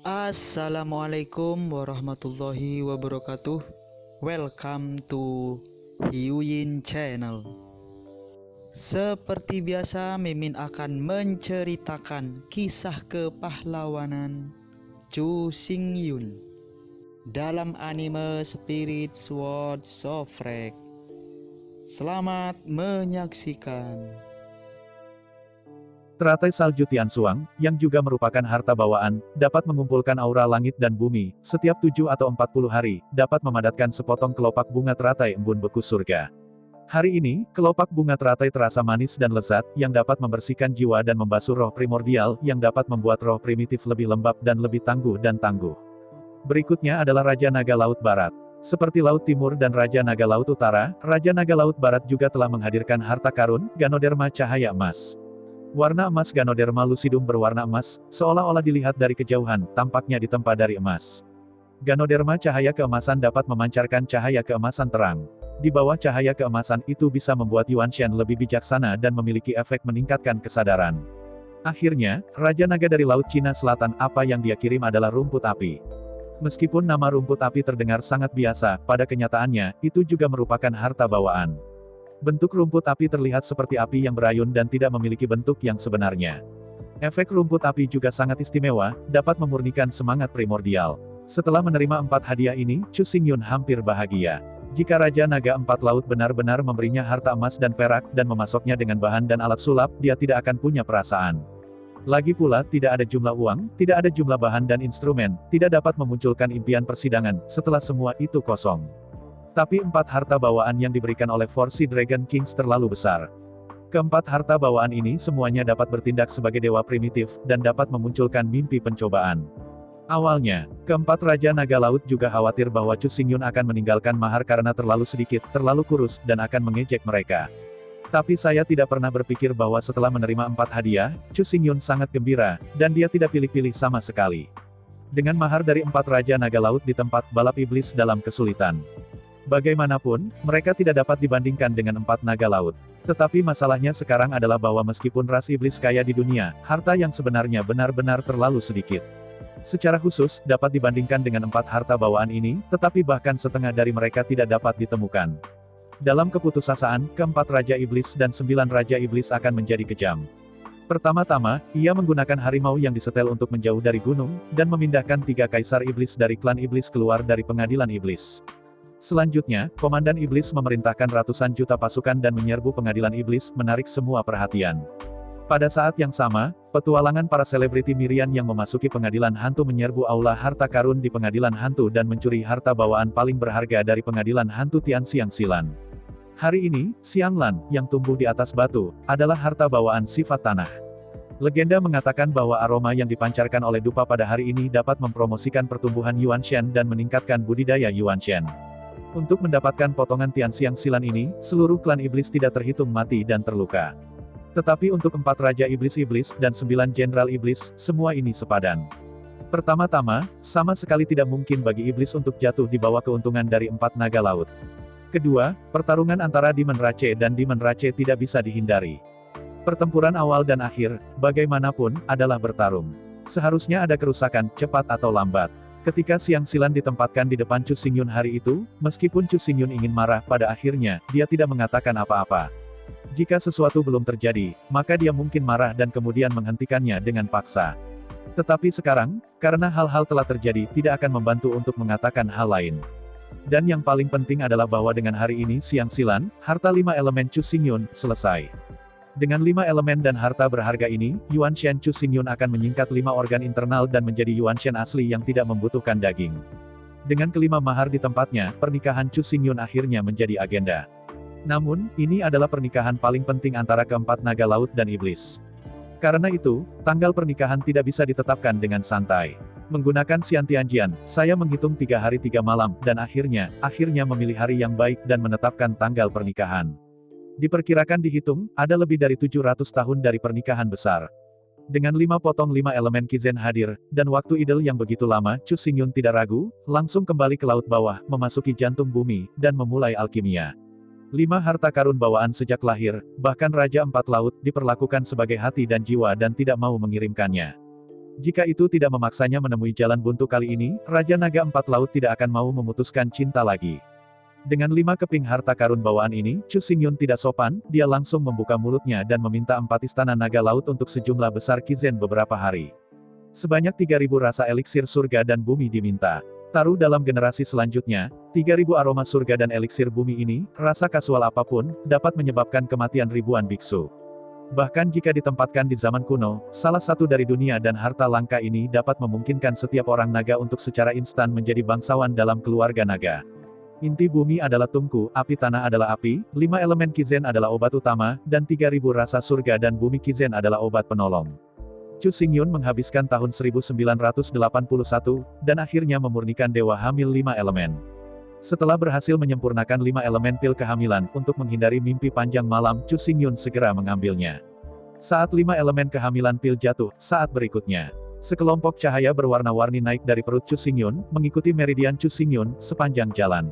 Assalamualaikum warahmatullahi wabarakatuh. Welcome to Hyuyin Channel. Seperti biasa, Mimin akan menceritakan kisah kepahlawanan Chu Xingyun dalam anime Spirit Sword Sofrek. Selamat menyaksikan. Teratai salju Tianxuang, yang juga merupakan harta bawaan, dapat mengumpulkan aura langit dan bumi, setiap 7 atau 40 hari, dapat memadatkan sepotong kelopak bunga teratai embun beku surga. Hari ini, kelopak bunga teratai terasa manis dan lezat, yang dapat membersihkan jiwa dan membasuh roh primordial, yang dapat membuat roh primitif lebih lembab dan lebih tangguh dan tangguh. Berikutnya adalah Raja Naga Laut Barat. Seperti Laut Timur dan Raja Naga Laut Utara, Raja Naga Laut Barat juga telah menghadirkan harta karun, Ganoderma Cahaya Emas. Warna emas Ganoderma lucidum berwarna emas, seolah-olah dilihat dari kejauhan, tampaknya ditempa dari emas. Ganoderma cahaya keemasan dapat memancarkan cahaya keemasan terang. Di bawah cahaya keemasan itu bisa membuat Yuanshan lebih bijaksana dan memiliki efek meningkatkan kesadaran. Akhirnya, Raja Naga dari Laut Cina Selatan apa yang dia kirim adalah rumput api. Meskipun nama rumput api terdengar sangat biasa, pada kenyataannya, itu juga merupakan harta bawaan. Bentuk rumput api terlihat seperti api yang berayun dan tidak memiliki bentuk yang sebenarnya. Efek rumput api juga sangat istimewa, dapat memurnikan semangat primordial. Setelah menerima 4 hadiah ini, Chu Xingyun hampir bahagia. Jika Raja Naga 4 Laut benar-benar memberinya harta emas dan perak dan memasoknya dengan bahan dan alat sulap, dia tidak akan punya perasaan. Lagi pula, tidak ada jumlah uang, tidak ada jumlah bahan dan instrumen, tidak dapat memunculkan impian persidangan, setelah semua itu kosong. Tapi 4 harta bawaan yang diberikan oleh Four Sea Dragon Kings terlalu besar. Keempat harta bawaan ini semuanya dapat bertindak sebagai dewa primitif, dan dapat memunculkan mimpi pencobaan. Awalnya, keempat Raja Naga Laut juga khawatir bahwa Chu Xingyun akan meninggalkan mahar karena terlalu sedikit, terlalu kurus, dan akan mengejek mereka. Tapi saya tidak pernah berpikir bahwa setelah menerima 4 hadiah, Chu Xingyun sangat gembira, dan dia tidak pilih-pilih sama sekali. Dengan mahar dari 4 Raja Naga Laut di tempat balap iblis dalam kesulitan. Bagaimanapun, mereka tidak dapat dibandingkan dengan 4 naga laut. Tetapi masalahnya sekarang adalah bahwa meskipun ras iblis kaya di dunia, harta yang sebenarnya benar-benar terlalu sedikit. Secara khusus, dapat dibandingkan dengan 4 harta bawaan ini, tetapi bahkan setengah dari mereka tidak dapat ditemukan. Dalam keputusasaan, keempat Raja Iblis dan 9 Raja Iblis akan menjadi kejam. Pertama-tama, ia menggunakan harimau yang disetel untuk menjauh dari gunung, dan memindahkan 3 Kaisar Iblis dari klan Iblis keluar dari pengadilan Iblis. Selanjutnya, Komandan Iblis memerintahkan ratusan juta pasukan dan menyerbu pengadilan Iblis, menarik semua perhatian. Pada saat yang sama, petualangan para selebriti Mirian yang memasuki pengadilan hantu menyerbu aula harta karun di pengadilan hantu dan mencuri harta bawaan paling berharga dari pengadilan hantu Tianxiang Silan. Hari ini, Xianglan, yang tumbuh di atas batu, adalah harta bawaan sifat tanah. Legenda mengatakan bahwa aroma yang dipancarkan oleh dupa pada hari ini dapat mempromosikan pertumbuhan Yuanshan dan meningkatkan budidaya Yuanshan. Untuk mendapatkan potongan Tianxiang Silan ini, seluruh klan iblis tidak terhitung mati dan terluka. Tetapi untuk 4 Raja Iblis-Iblis dan 9 Jenderal Iblis, semua ini sepadan. Pertama-tama, sama sekali tidak mungkin bagi iblis untuk jatuh di bawah keuntungan dari 4 naga laut. Kedua, pertarungan antara Demon Rache dan Demon Rache tidak bisa dihindari. Pertempuran awal dan akhir, bagaimanapun, adalah bertarung. Seharusnya ada kerusakan, cepat atau lambat. Ketika Xiang Silan ditempatkan di depan Chu Xingyun hari itu, meskipun Chu Xingyun ingin marah, pada akhirnya, dia tidak mengatakan apa-apa. Jika sesuatu belum terjadi, maka dia mungkin marah dan kemudian menghentikannya dengan paksa. Tetapi sekarang, karena hal-hal telah terjadi, tidak akan membantu untuk mengatakan hal lain. Dan yang paling penting adalah bahwa dengan hari ini Xiang Silan, harta 5 elemen Chu Xingyun, selesai. Dengan 5 elemen dan harta berharga ini, Yuanshan Chu Xingyun akan menyingkat 5 organ internal dan menjadi Yuanshan asli yang tidak membutuhkan daging. Dengan kelima mahar di tempatnya, pernikahan Chu Xingyun akhirnya menjadi agenda. Namun, ini adalah pernikahan paling penting antara keempat naga laut dan iblis. Karena itu, tanggal pernikahan tidak bisa ditetapkan dengan santai. Menggunakan Xiantianjian, saya menghitung 3 hari 3 malam, dan akhirnya memilih hari yang baik dan menetapkan tanggal pernikahan. Diperkirakan dihitung, ada lebih dari 700 tahun dari pernikahan besar. Dengan 5 potong 5 elemen Kizen hadir, dan waktu idel yang begitu lama, Chu Xingyun tidak ragu, langsung kembali ke laut bawah, memasuki jantung bumi, dan memulai alkimia. 5 harta karun bawaan sejak lahir, bahkan Raja 4 Laut, diperlakukan sebagai hati dan jiwa dan tidak mau mengirimkannya. Jika itu tidak memaksanya menemui jalan buntu kali ini, Raja Naga Empat Laut tidak akan mau memutuskan cinta lagi. Dengan 5 keping harta karun bawaan ini, Chu Xingyun tidak sopan, dia langsung membuka mulutnya dan meminta 4 istana naga laut untuk sejumlah besar kizen beberapa hari. Sebanyak 3.000 rasa eliksir surga dan bumi diminta. Taruh dalam generasi selanjutnya, 3.000 aroma surga dan eliksir bumi ini, rasa kasual apapun, dapat menyebabkan kematian ribuan biksu. Bahkan jika ditempatkan di zaman kuno, salah satu dari dunia dan harta langka ini dapat memungkinkan setiap orang naga untuk secara instan menjadi bangsawan dalam keluarga naga. Inti bumi adalah tungku, api tanah adalah api, 5 elemen kizen adalah obat utama, dan 3.000 rasa surga dan bumi kizen adalah obat penolong. Chu Xingyun menghabiskan tahun 1981, dan akhirnya memurnikan Dewa Hamil 5 elemen. Setelah berhasil menyempurnakan 5 elemen pil kehamilan, untuk menghindari mimpi panjang malam, Chu Xingyun segera mengambilnya. Saat 5 elemen kehamilan pil jatuh, saat berikutnya, sekelompok cahaya berwarna-warni naik dari perut Chu Xingyun, mengikuti meridian Chu Xingyun, sepanjang jalan.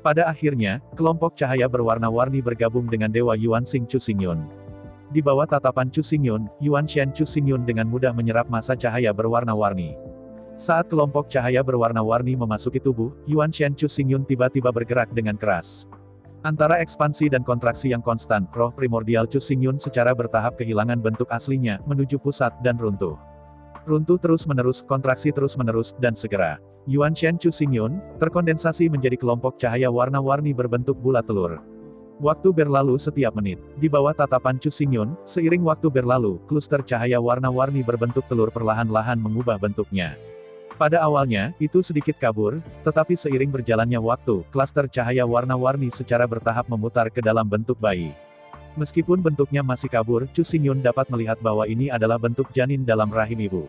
Pada akhirnya, kelompok cahaya berwarna-warni bergabung dengan Dewa Yuanxing Chu Xingyun. Di bawah tatapan Chu Xingyun, Yuanshan Chu Xingyun dengan mudah menyerap massa cahaya berwarna-warni. Saat kelompok cahaya berwarna-warni memasuki tubuh, Yuanshan Chu Xingyun tiba-tiba bergerak dengan keras. Antara ekspansi dan kontraksi yang konstan, roh primordial Chu Xingyun secara bertahap kehilangan bentuk aslinya, menuju pusat dan runtuh. Runtuh terus-menerus, kontraksi terus-menerus, dan segera, Yuanshan Chu Xingyun terkondensasi menjadi kelompok cahaya warna-warni berbentuk bulat telur. Waktu berlalu setiap menit. Di bawah tatapan Chu Xingyun, seiring waktu berlalu, kluster cahaya warna-warni berbentuk telur perlahan-lahan mengubah bentuknya. Pada awalnya, itu sedikit kabur, tetapi seiring berjalannya waktu, klaster cahaya warna-warni secara bertahap memutar ke dalam bentuk bayi. Meskipun bentuknya masih kabur, Chu Xingyun dapat melihat bahwa ini adalah bentuk janin dalam rahim ibu.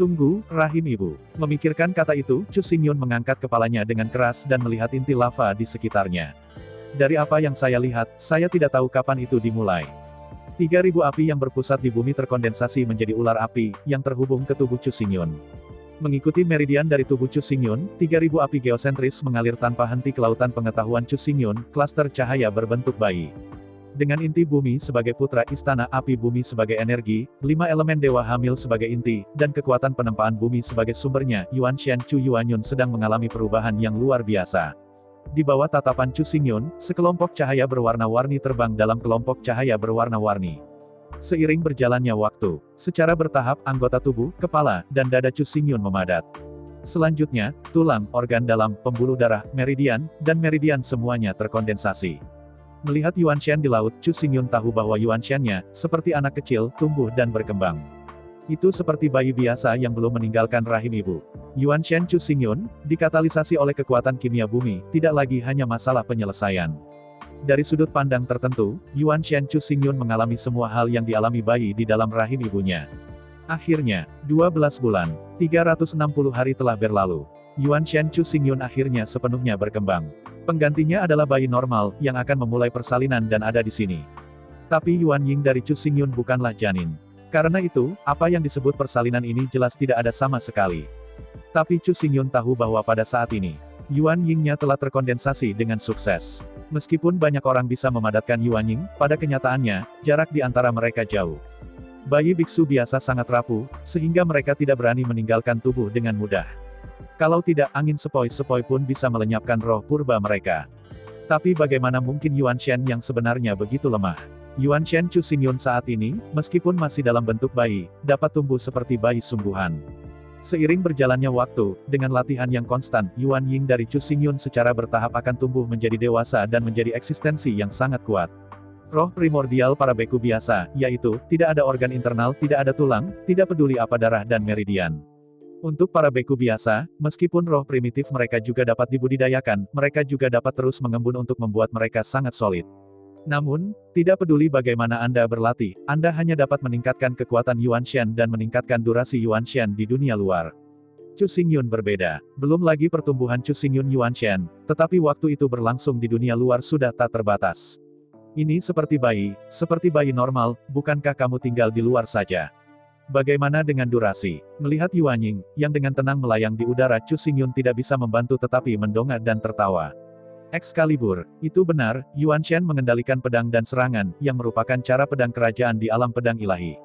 Tunggu, rahim ibu. Memikirkan kata itu, Chu Xingyun mengangkat kepalanya dengan keras dan melihat inti lava di sekitarnya. Dari apa yang saya lihat, saya tidak tahu kapan itu dimulai. 3.000 api yang berpusat di bumi terkondensasi menjadi ular api, yang terhubung ke tubuh Chu Xingyun. Mengikuti meridian dari tubuh Chu Xingyun, 3.000 api geosentris mengalir tanpa henti ke lautan pengetahuan Chu Xingyun, klaster cahaya berbentuk bayi. Dengan inti bumi sebagai putra istana api bumi sebagai energi, 5 elemen dewa hamil sebagai inti, dan kekuatan penempaan bumi sebagai sumbernya, Yuanshan Chu Yuanyun sedang mengalami perubahan yang luar biasa. Di bawah tatapan Chu Xingyun, sekelompok cahaya berwarna-warni terbang dalam kelompok cahaya berwarna-warni. Seiring berjalannya waktu, secara bertahap anggota tubuh, kepala, dan dada Chu Xingyun memadat. Selanjutnya, tulang, organ dalam, pembuluh darah, meridian, dan meridian semuanya terkondensasi. Melihat Yuanshan di laut, Chu Xingyun tahu bahwa Yuanshan-nya, seperti anak kecil, tumbuh dan berkembang. Itu seperti bayi biasa yang belum meninggalkan rahim ibu. Yuanshan Chu Xingyun, dikatalisasi oleh kekuatan kimia bumi, tidak lagi hanya masalah penyelesaian. Dari sudut pandang tertentu, Yuanshan Chu Xingyun mengalami semua hal yang dialami bayi di dalam rahim ibunya. Akhirnya, 12 bulan, 360 hari telah berlalu. Yuanshan Chu Xingyun akhirnya sepenuhnya berkembang. Penggantinya adalah bayi normal, yang akan memulai persalinan dan ada di sini. Tapi Yuan Ying dari Chu Xingyun bukanlah janin. Karena itu, apa yang disebut persalinan ini jelas tidak ada sama sekali. Tapi Chu Xingyun tahu bahwa pada saat ini, Yuan Ying-nya telah terkondensasi dengan sukses. Meskipun banyak orang bisa memadatkan Yuan Ying, pada kenyataannya, jarak di antara mereka jauh. Bayi biksu biasa sangat rapuh, sehingga mereka tidak berani meninggalkan tubuh dengan mudah. Kalau tidak, angin sepoi-sepoi pun bisa melenyapkan roh purba mereka. Tapi bagaimana mungkin Yuanshan yang sebenarnya begitu lemah? Yuanshan Chu Xingyun saat ini, meskipun masih dalam bentuk bayi, dapat tumbuh seperti bayi sungguhan. Seiring berjalannya waktu, dengan latihan yang konstan, Yuan Ying dari Chu Xingyun secara bertahap akan tumbuh menjadi dewasa dan menjadi eksistensi yang sangat kuat. Roh primordial para beku biasa, yaitu, tidak ada organ internal, tidak ada tulang, tidak peduli apa darah dan meridian. Untuk para beku biasa, meskipun roh primitif mereka juga dapat dibudidayakan, mereka juga dapat terus mengembun untuk membuat mereka sangat solid. Namun, tidak peduli bagaimana Anda berlatih, Anda hanya dapat meningkatkan kekuatan Yuanshan dan meningkatkan durasi Yuanshan di dunia luar. Chu Xingyun berbeda. Belum lagi pertumbuhan Chu Xingyun Yuanshan, tetapi waktu itu berlangsung di dunia luar sudah tak terbatas. Ini seperti bayi normal, bukankah kamu tinggal di luar saja? Bagaimana dengan durasi? Melihat Yuan Ying, yang dengan tenang melayang di udara, Chu Xingyun tidak bisa membantu tetapi mendongak dan tertawa. Excalibur, itu benar, Yuanshan mengendalikan pedang dan serangan, yang merupakan cara pedang kerajaan di alam pedang ilahi.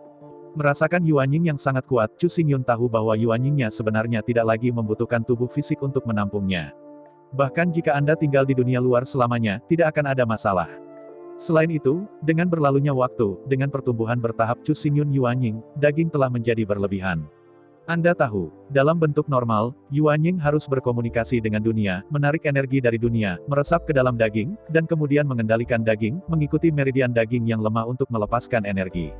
Merasakan Yuanying yang sangat kuat, Chu Xingyun tahu bahwa Yuanyingnya sebenarnya tidak lagi membutuhkan tubuh fisik untuk menampungnya. Bahkan jika Anda tinggal di dunia luar selamanya, tidak akan ada masalah. Selain itu, dengan berlalunya waktu, dengan pertumbuhan bertahap Chu Xingyun Yuanying, daging telah menjadi berlebihan. Anda tahu, dalam bentuk normal, Yuanying harus berkomunikasi dengan dunia, menarik energi dari dunia, meresap ke dalam daging, dan kemudian mengendalikan daging, mengikuti meridian daging yang lemah untuk melepaskan energi.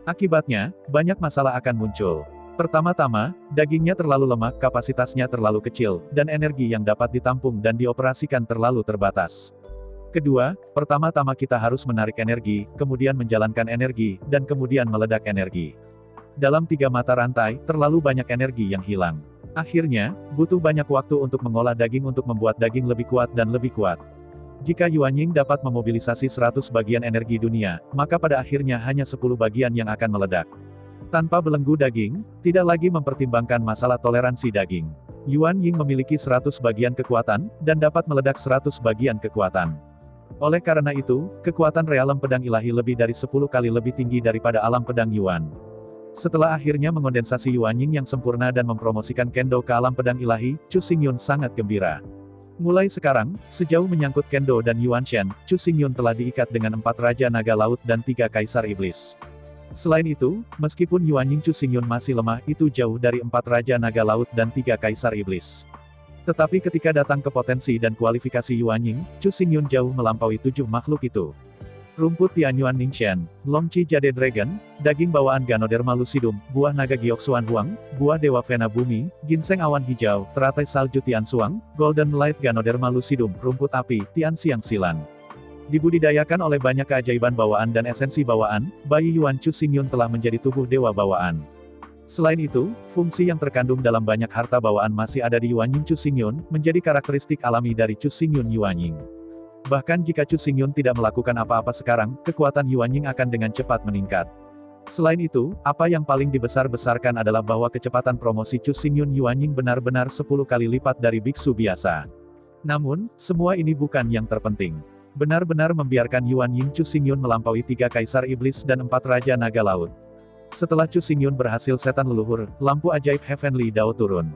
Akibatnya, banyak masalah akan muncul. Pertama-tama, dagingnya terlalu lemah, kapasitasnya terlalu kecil, dan energi yang dapat ditampung dan dioperasikan terlalu terbatas. Kedua, pertama-tama kita harus menarik energi, kemudian menjalankan energi, dan kemudian meledak energi. Dalam 3 mata rantai, terlalu banyak energi yang hilang. Akhirnya, butuh banyak waktu untuk mengolah daging untuk membuat daging lebih kuat dan lebih kuat. Jika Yuanying dapat memobilisasi 100 bagian energi dunia, maka pada akhirnya hanya 10 bagian yang akan meledak. Tanpa belenggu daging, tidak lagi mempertimbangkan masalah toleransi daging. Yuanying memiliki 100 bagian kekuatan, dan dapat meledak 100 bagian kekuatan. Oleh karena itu, kekuatan realem pedang ilahi lebih dari 10 kali lebih tinggi daripada alam pedang Yuan. Setelah akhirnya mengondensasi Yuanying yang sempurna dan mempromosikan Kendo ke alam pedang ilahi, Chu Xingyun sangat gembira. Mulai sekarang, sejauh menyangkut Kendo dan Yuanshen, Chu Xingyun telah diikat dengan 4 Raja Naga Laut dan 3 Kaisar Iblis. Selain itu, meskipun Yuanying Chu Xingyun masih lemah, itu jauh dari 4 Raja Naga Laut dan 3 Kaisar Iblis. Tetapi ketika datang ke potensi dan kualifikasi Yuanying, Chu Xingyun jauh melampaui 7 makhluk itu. Rumput Tianyuan Ningxian, Longqi Jade Dragon, daging bawaan Ganoderma lucidum, buah naga Gyeoksuan Huang, buah Dewa Vena Bumi, ginseng awan hijau, teratai salju Tian Suang, Golden Light Ganoderma lucidum, rumput api, Tian Siang Silan. Dibudidayakan oleh banyak keajaiban bawaan dan esensi bawaan, bayi Yuan Chu Xingyun telah menjadi tubuh dewa bawaan. Selain itu, fungsi yang terkandung dalam banyak harta bawaan masih ada di Yuanying Chu Xingyun, menjadi karakteristik alami dari Chu Xingyun Yuanying. Bahkan jika Chu Xingyun tidak melakukan apa-apa sekarang, kekuatan Yuanying akan dengan cepat meningkat. Selain itu, apa yang paling dibesar-besarkan adalah bahwa kecepatan promosi Chu Xingyun Yuanying benar-benar 10 kali lipat dari biksu biasa. Namun, semua ini bukan yang terpenting. Benar-benar membiarkan Yuanying Chu Xingyun melampaui 3 Kaisar Iblis dan 4 Raja Naga Laut. Setelah Chu Xingyun berhasil setan leluhur, lampu ajaib Heavenly Dao turun.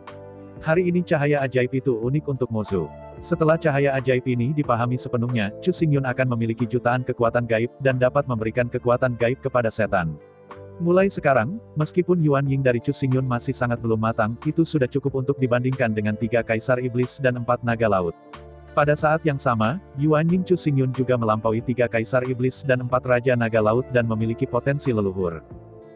Hari ini cahaya ajaib itu unik untuk Mozu. Setelah cahaya ajaib ini dipahami sepenuhnya, Chu Xingyun akan memiliki jutaan kekuatan gaib, dan dapat memberikan kekuatan gaib kepada setan. Mulai sekarang, meskipun Yuanying dari Chu Xingyun masih sangat belum matang, itu sudah cukup untuk dibandingkan dengan 3 Kaisar Iblis dan 4 Naga Laut. Pada saat yang sama, Yuanying Chu Xingyun juga melampaui 3 Kaisar Iblis dan 4 Raja Naga Laut dan memiliki potensi leluhur.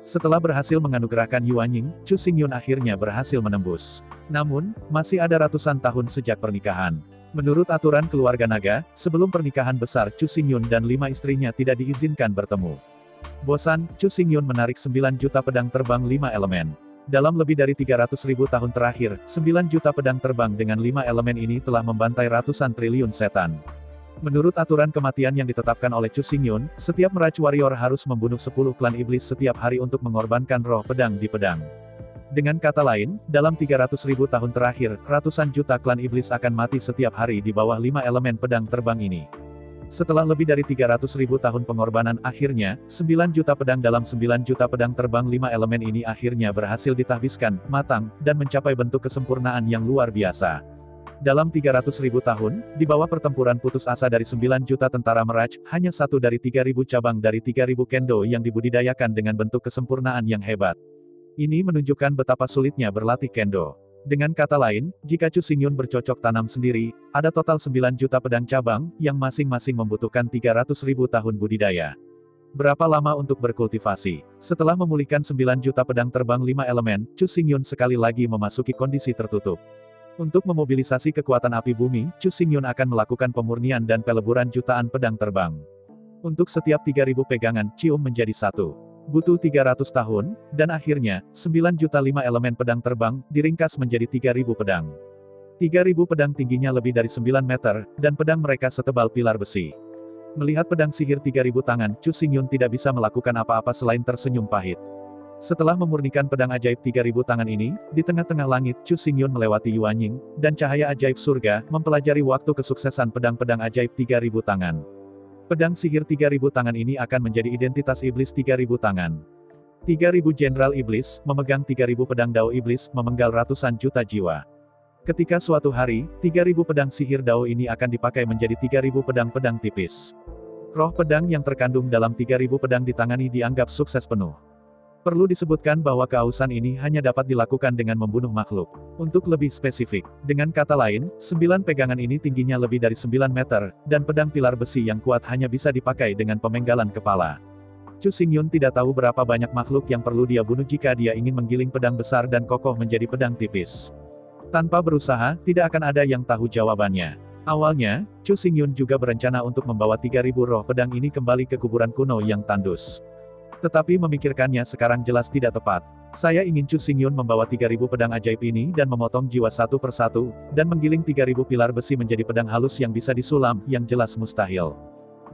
Setelah berhasil menganugerahkan Yuanying, Chu Xingyun akhirnya berhasil menembus. Namun, masih ada ratusan tahun sejak pernikahan. Menurut aturan keluarga naga, sebelum pernikahan besar Chu Xingyun dan 5 istrinya tidak diizinkan bertemu. Bosan, Chu Xingyun menarik 9 juta pedang terbang 5 elemen. Dalam lebih dari 300.000 tahun terakhir, 9 juta pedang terbang dengan 5 elemen ini telah membantai ratusan triliun setan. Menurut aturan kematian yang ditetapkan oleh Chu Xingyun, setiap meraj warrior harus membunuh 10 klan iblis setiap hari untuk mengorbankan roh pedang di pedang. Dengan kata lain, dalam 300.000 tahun terakhir, ratusan juta klan iblis akan mati setiap hari di bawah 5 elemen pedang terbang ini. Setelah lebih dari 300.000 tahun pengorbanan, akhirnya, 9 juta pedang dalam 9 juta pedang terbang 5 elemen ini akhirnya berhasil ditahbiskan, matang, dan mencapai bentuk kesempurnaan yang luar biasa. Dalam 300.000 tahun, di bawah pertempuran putus asa dari 9 juta tentara meraj, hanya 1 dari 3.000 cabang dari 3.000 kendo yang dibudidayakan dengan bentuk kesempurnaan yang hebat. Ini menunjukkan betapa sulitnya berlatih kendo. Dengan kata lain, jika Chu Xingyun bercocok tanam sendiri, ada total 9 juta pedang cabang, yang masing-masing membutuhkan 300.000 tahun budidaya. Berapa lama untuk berkultivasi? Setelah memulihkan 9 juta pedang terbang 5 elemen, Chu Xingyun sekali lagi memasuki kondisi tertutup. Untuk memobilisasi kekuatan api bumi, Chu Xingyun akan melakukan pemurnian dan peleburan jutaan pedang terbang. Untuk setiap 3.000 pegangan, cium menjadi 1. Butuh 300 tahun, dan akhirnya, 9 juta 5 elemen pedang terbang, diringkas menjadi 3.000 pedang. 3.000 pedang tingginya lebih dari 9 meter, dan pedang mereka setebal pilar besi. Melihat pedang sihir 3.000 tangan, Chu Xingyun tidak bisa melakukan apa-apa selain tersenyum pahit. Setelah memurnikan pedang ajaib 3.000 tangan ini, di tengah-tengah langit, Chu Xingyun melewati Yuanying, dan cahaya ajaib surga, mempelajari waktu kesuksesan pedang-pedang ajaib 3.000 tangan. Pedang sihir 3.000 tangan ini akan menjadi identitas iblis 3.000 tangan. 3.000 Jenderal Iblis, memegang 3.000 pedang Dao Iblis, memenggal ratusan juta jiwa. Ketika suatu hari, 3.000 pedang sihir Dao ini akan dipakai menjadi 3.000 pedang-pedang tipis. Roh pedang yang terkandung dalam 3.000 pedang ditangani dianggap sukses penuh. Perlu disebutkan bahwa keausan ini hanya dapat dilakukan dengan membunuh makhluk. Untuk lebih spesifik, dengan kata lain, 9 pegangan ini tingginya lebih dari 9 meter, dan pedang pilar besi yang kuat hanya bisa dipakai dengan pemenggalan kepala. Chu Xingyun tidak tahu berapa banyak makhluk yang perlu dia bunuh jika dia ingin menggiling pedang besar dan kokoh menjadi pedang tipis. Tanpa berusaha, tidak akan ada yang tahu jawabannya. Awalnya, Chu Xingyun juga berencana untuk membawa 3.000 roh pedang ini kembali ke kuburan kuno yang tandus. Tetapi memikirkannya sekarang jelas tidak tepat. Saya ingin Chu Xingyun membawa 3.000 pedang ajaib ini dan memotong jiwa satu persatu, dan menggiling 3.000 pilar besi menjadi pedang halus yang bisa disulam, yang jelas mustahil.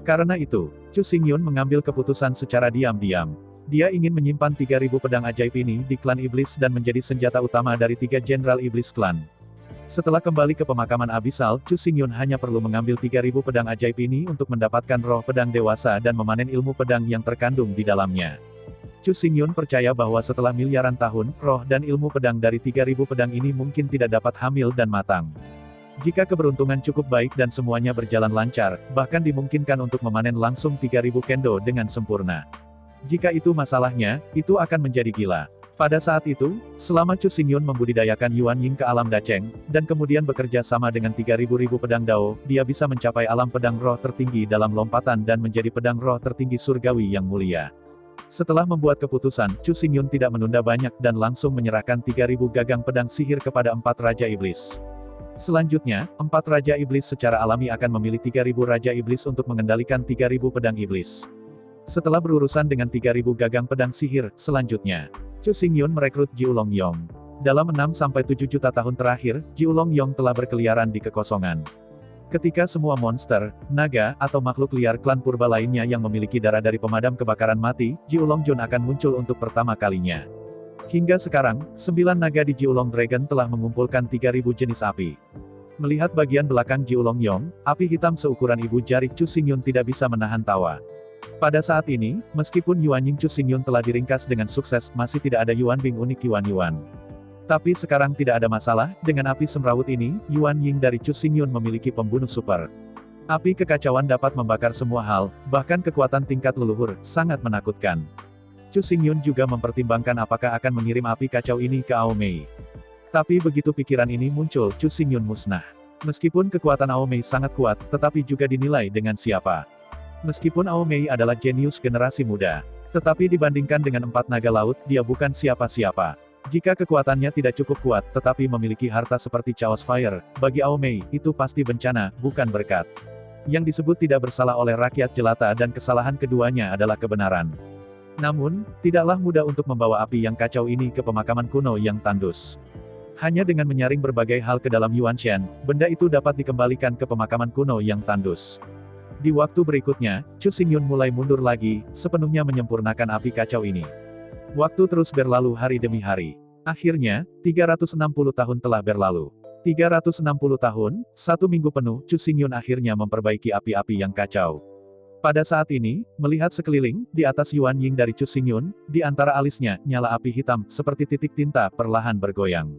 Karena itu, Chu Xingyun mengambil keputusan secara diam-diam. Dia ingin menyimpan 3.000 pedang ajaib ini di klan iblis dan menjadi senjata utama dari 3 jenderal iblis klan. Setelah kembali ke pemakaman Abyssal, Chu Xingyun hanya perlu mengambil 3.000 pedang ajaib ini untuk mendapatkan roh pedang dewasa dan memanen ilmu pedang yang terkandung di dalamnya. Chu Xingyun percaya bahwa setelah miliaran tahun, roh dan ilmu pedang dari 3.000 pedang ini mungkin tidak dapat hamil dan matang. Jika keberuntungan cukup baik dan semuanya berjalan lancar, bahkan dimungkinkan untuk memanen langsung 3.000 kendo dengan sempurna. Jika itu masalahnya, itu akan menjadi gila. Pada saat itu, selama Chu Xingyun membudidayakan Yuan Ying ke alam Dacheng, dan kemudian bekerja sama dengan 3.000 pedang Dao, dia bisa mencapai alam pedang roh tertinggi dalam lompatan dan menjadi pedang roh tertinggi surgawi yang mulia. Setelah membuat keputusan, Chu Xingyun tidak menunda banyak dan langsung menyerahkan 3.000 gagang pedang sihir kepada 4 Raja Iblis. Selanjutnya, 4 Raja Iblis secara alami akan memilih 3.000 Raja Iblis untuk mengendalikan 3.000 pedang iblis. Setelah berurusan dengan 3.000 gagang pedang sihir, selanjutnya, Chu Xingyun merekrut Ji Ulongyong. Dalam 6-7 juta tahun terakhir, Ji Ulongyong telah berkeliaran di kekosongan. Ketika semua monster, naga, atau makhluk liar klan purba lainnya yang memiliki darah dari pemadam kebakaran mati, Ji Ulongjun akan muncul untuk pertama kalinya. Hingga sekarang, 9 naga di Ji Ulong Dragon telah mengumpulkan 3.000 jenis api. Melihat bagian belakang Ji Ulongyong, api hitam seukuran ibu jari Chu Xingyun tidak bisa menahan tawa. Pada saat ini, meskipun Yuan Ying Chu Xingyun telah diringkas dengan sukses, masih tidak ada Yuan Bing unik Yuan. Tapi sekarang tidak ada masalah, dengan api semrawut ini, Yuan Ying dari Chu Xingyun memiliki pembunuh super. Api kekacauan dapat membakar semua hal, bahkan kekuatan tingkat leluhur, sangat menakutkan. Chu Xingyun juga mempertimbangkan apakah akan mengirim api kacau ini ke Ao Mei. Tapi begitu pikiran ini muncul, Chu Xingyun musnah. Meskipun kekuatan Ao Mei sangat kuat, tetapi juga dinilai dengan siapa. Meskipun Ao Mei adalah jenius generasi muda, tetapi dibandingkan dengan 4 naga laut, dia bukan siapa-siapa. Jika kekuatannya tidak cukup kuat, tetapi memiliki harta seperti Chaos Fire, bagi Ao Mei, itu pasti bencana, bukan berkat. Yang disebut tidak bersalah oleh rakyat jelata dan kesalahan keduanya adalah kebenaran. Namun, tidaklah mudah untuk membawa api yang kacau ini ke pemakaman kuno yang tandus. Hanya dengan menyaring berbagai hal ke dalam Yuanshan, benda itu dapat dikembalikan ke pemakaman kuno yang tandus. Di waktu berikutnya, Chu Xingyun mulai mundur lagi, sepenuhnya menyempurnakan api kacau ini. Waktu terus berlalu hari demi hari. Akhirnya, 360 tahun telah berlalu. 360 tahun, 1 minggu penuh, Chu Xingyun akhirnya memperbaiki api-api yang kacau. Pada saat ini, melihat sekeliling, di atas Yuan Ying dari Chu Xingyun, di antara alisnya, nyala api hitam, seperti titik tinta, perlahan bergoyang.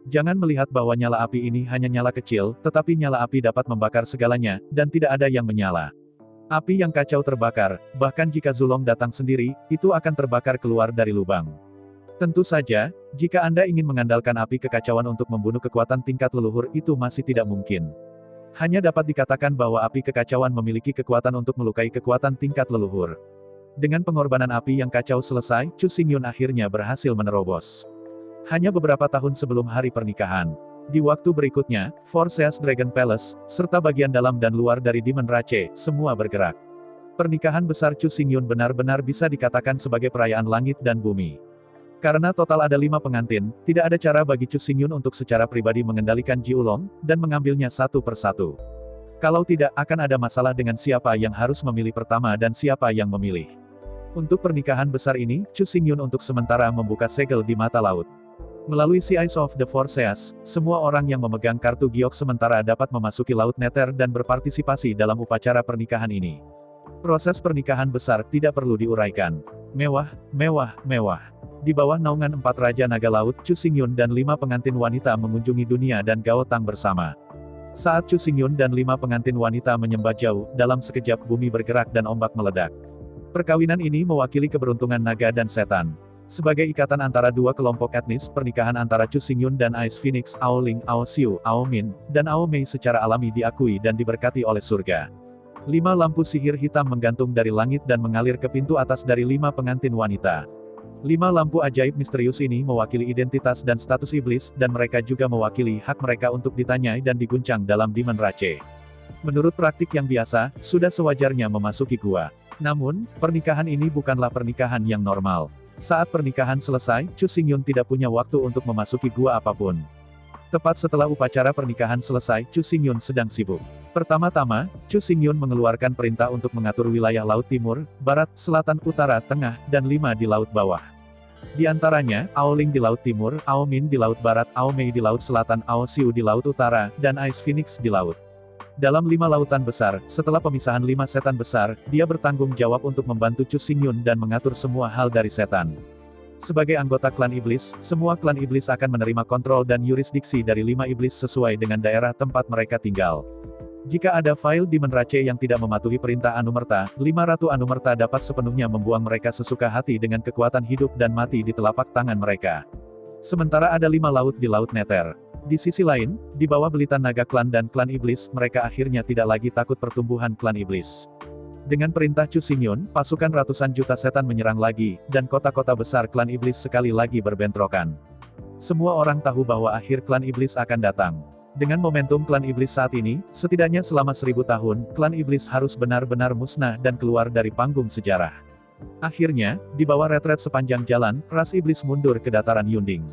Jangan melihat bahwa nyala api ini hanya nyala kecil, tetapi nyala api dapat membakar segalanya, dan tidak ada yang menyala. Api yang kacau terbakar, bahkan jika Zulong datang sendiri, itu akan terbakar keluar dari lubang. Tentu saja, jika Anda ingin mengandalkan api kekacauan untuk membunuh kekuatan tingkat leluhur, itu masih tidak mungkin. Hanya dapat dikatakan bahwa api kekacauan memiliki kekuatan untuk melukai kekuatan tingkat leluhur. Dengan pengorbanan api yang kacau selesai, Chu Xingyun akhirnya berhasil menerobos. Hanya beberapa tahun sebelum hari pernikahan. Di waktu berikutnya, Forseas Dragon Palace, serta bagian dalam dan luar dari Demon Rache, semua bergerak. Pernikahan besar Chu Xingyun benar-benar bisa dikatakan sebagai perayaan langit dan bumi. Karena total ada 5 pengantin, tidak ada cara bagi Chu Xingyun untuk secara pribadi mengendalikan Ji Ulong, dan mengambilnya satu persatu. Kalau tidak, akan ada masalah dengan siapa yang harus memilih pertama dan siapa yang memilih. Untuk pernikahan besar ini, Chu Xingyun untuk sementara membuka segel di mata laut. Melalui Sea Eyes of the Forseas, semua orang yang memegang kartu giok sementara dapat memasuki Laut Nether dan berpartisipasi dalam upacara pernikahan ini. Proses pernikahan besar tidak perlu diuraikan. Mewah, mewah, mewah. Di bawah naungan 4 Raja Naga Laut, Chu Xingyun dan 5 pengantin wanita mengunjungi dunia dan Gao Tang bersama. Saat Chu Xingyun dan 5 pengantin wanita menyembah jauh, dalam sekejap bumi bergerak dan ombak meledak. Perkawinan ini mewakili keberuntungan naga dan setan. Sebagai ikatan antara dua kelompok etnis, pernikahan antara Chu Xingyun dan Ice Phoenix, Ao Ling, Ao Xiu, Ao Min, dan Ao Mei secara alami diakui dan diberkati oleh surga. 5 lampu sihir hitam menggantung dari langit dan mengalir ke pintu atas dari 5 pengantin wanita. 5 lampu ajaib misterius ini mewakili identitas dan status iblis, dan mereka juga mewakili hak mereka untuk ditanyai dan diguncang dalam Demon Rache. Menurut praktik yang biasa, sudah sewajarnya memasuki gua. Namun, pernikahan ini bukanlah pernikahan yang normal. Saat pernikahan selesai, Chu Xingyun tidak punya waktu untuk memasuki gua apapun. Tepat setelah upacara pernikahan selesai, Chu Xingyun sedang sibuk. Pertama-tama, Chu Xingyun mengeluarkan perintah untuk mengatur wilayah Laut Timur, Barat, Selatan, Utara, Tengah, dan 5 di Laut Bawah. Di antaranya, Ao Ling di Laut Timur, Ao Min di Laut Barat, Ao Mei di Laut Selatan, Ao Xiu di Laut Utara, dan Ice Phoenix di Laut. Dalam 5 lautan besar, setelah pemisahan 5 setan besar, dia bertanggung jawab untuk membantu Chu Xingyun dan mengatur semua hal dari setan. Sebagai anggota klan iblis, semua klan iblis akan menerima kontrol dan yurisdiksi dari 5 iblis sesuai dengan daerah tempat mereka tinggal. Jika ada file Demon Rache yang tidak mematuhi perintah Anumerta, 5 Ratu Anumerta dapat sepenuhnya membuang mereka sesuka hati dengan kekuatan hidup dan mati di telapak tangan mereka. Sementara ada 5 laut di Laut Nether. Di sisi lain, di bawah belitan naga klan dan klan iblis, mereka akhirnya tidak lagi takut pertumbuhan klan iblis. Dengan perintah Chu Xingyun, pasukan ratusan juta setan menyerang lagi, dan kota-kota besar klan iblis sekali lagi berbentrokan. Semua orang tahu bahwa akhir klan iblis akan datang. Dengan momentum klan iblis saat ini, setidaknya selama 1000 tahun, klan iblis harus benar-benar musnah dan keluar dari panggung sejarah. Akhirnya, di bawah retret sepanjang jalan, ras iblis mundur ke dataran Yunding.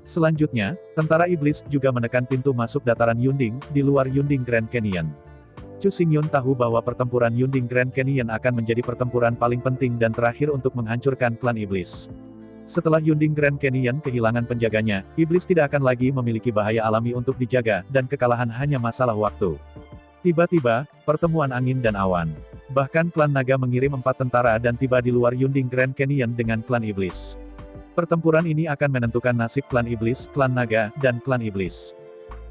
Selanjutnya, tentara iblis juga menekan pintu masuk dataran Yunding, di luar Yunding Grand Canyon. Chu Xingyun tahu bahwa pertempuran Yunding Grand Canyon akan menjadi pertempuran paling penting dan terakhir untuk menghancurkan klan iblis. Setelah Yunding Grand Canyon kehilangan penjaganya, iblis tidak akan lagi memiliki bahaya alami untuk dijaga, dan kekalahan hanya masalah waktu. Tiba-tiba, pertemuan angin dan awan. Bahkan klan naga mengirim 4 tentara dan tiba di luar Yunding Grand Canyon dengan klan iblis. Pertempuran ini akan menentukan nasib klan iblis, klan naga, dan klan iblis.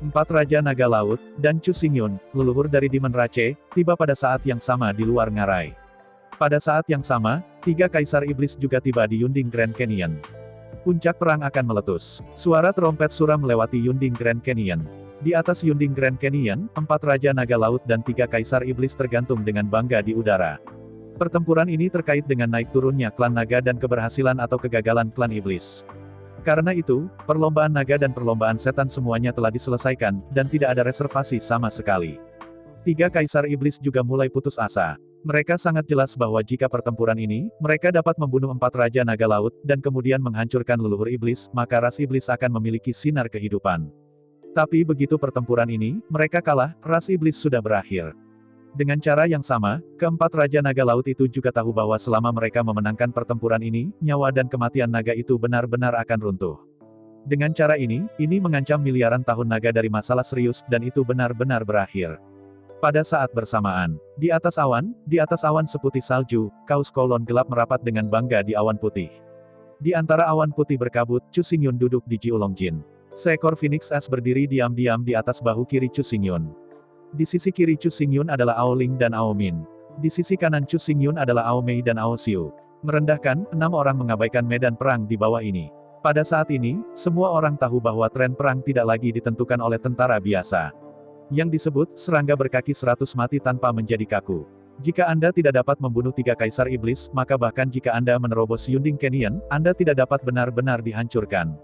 4 Raja Naga Laut, dan Chu Xingyun, leluhur dari Demon Rache, tiba pada saat yang sama di luar ngarai. Pada saat yang sama, 3 Kaisar Iblis juga tiba di Yunding Grand Canyon. Puncak perang akan meletus. Suara trompet suram melewati Yunding Grand Canyon. Di atas Yunding Grand Canyon, 4 Raja Naga Laut dan 3 Kaisar Iblis tergantung dengan bangga di udara. Pertempuran ini terkait dengan naik turunnya klan naga dan keberhasilan atau kegagalan klan iblis. Karena itu, perlombaan naga dan perlombaan setan semuanya telah diselesaikan, dan tidak ada reservasi sama sekali. 3 Kaisar Iblis juga mulai putus asa. Mereka sangat jelas bahwa jika pertempuran ini, mereka dapat membunuh 4 Raja Naga Laut, dan kemudian menghancurkan leluhur iblis, maka ras iblis akan memiliki sinar kehidupan. Tapi begitu pertempuran ini, mereka kalah, ras iblis sudah berakhir. Dengan cara yang sama, keempat Raja Naga Laut itu juga tahu bahwa selama mereka memenangkan pertempuran ini, nyawa dan kematian naga itu benar-benar akan runtuh. Dengan cara ini mengancam miliaran tahun naga dari masalah serius, dan itu benar-benar berakhir. Pada saat bersamaan, di atas awan seputih salju, kaus kolon gelap merapat dengan bangga di awan putih. Di antara awan putih berkabut, Chu Xingyun duduk di Jiulongjin. Seekor Phoenix Es berdiri diam-diam di atas bahu kiri Chu Xingyun. Di sisi kiri Chu Xingyun adalah Ao Ling dan Ao Min. Di sisi kanan Chu Xingyun adalah Ao Mei dan Ao Xiu. Merendahkan, 6 orang mengabaikan medan perang di bawah ini. Pada saat ini, semua orang tahu bahwa tren perang tidak lagi ditentukan oleh tentara biasa. Yang disebut, serangga berkaki 100 mati tanpa menjadi kaku. Jika Anda tidak dapat membunuh 3 Kaisar Iblis, maka bahkan jika Anda menerobos Yunding Canyon, Anda tidak dapat benar-benar dihancurkan.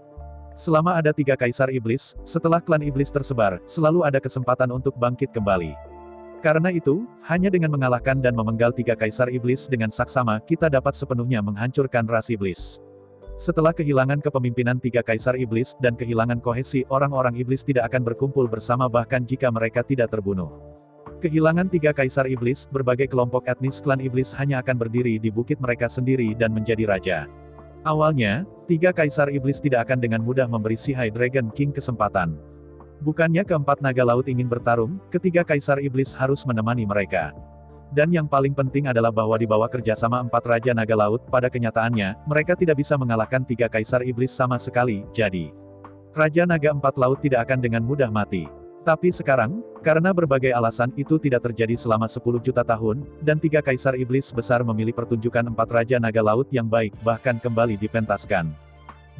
Selama ada 3 Kaisar Iblis, setelah klan Iblis tersebar, selalu ada kesempatan untuk bangkit kembali. Karena itu, hanya dengan mengalahkan dan memenggal 3 Kaisar Iblis dengan saksama, kita dapat sepenuhnya menghancurkan ras Iblis. Setelah kehilangan kepemimpinan 3 Kaisar Iblis, dan kehilangan kohesi, orang-orang Iblis tidak akan berkumpul bersama bahkan jika mereka tidak terbunuh. Kehilangan 3 Kaisar Iblis, berbagai kelompok etnis klan Iblis hanya akan berdiri di bukit mereka sendiri dan menjadi raja. Awalnya, 3 Kaisar Iblis tidak akan dengan mudah memberi si High Dragon King kesempatan. Bukannya keempat naga laut ingin bertarung, ketiga Kaisar Iblis harus menemani mereka. Dan yang paling penting adalah bahwa di bawah kerjasama 4 Raja Naga Laut, pada kenyataannya, mereka tidak bisa mengalahkan 3 Kaisar Iblis sama sekali, jadi Raja Naga 4 Laut tidak akan dengan mudah mati. Tapi sekarang, karena berbagai alasan itu tidak terjadi selama 10 juta tahun, dan 3 Kaisar Iblis besar memilih pertunjukan 4 Raja Naga Laut yang baik, bahkan kembali dipentaskan.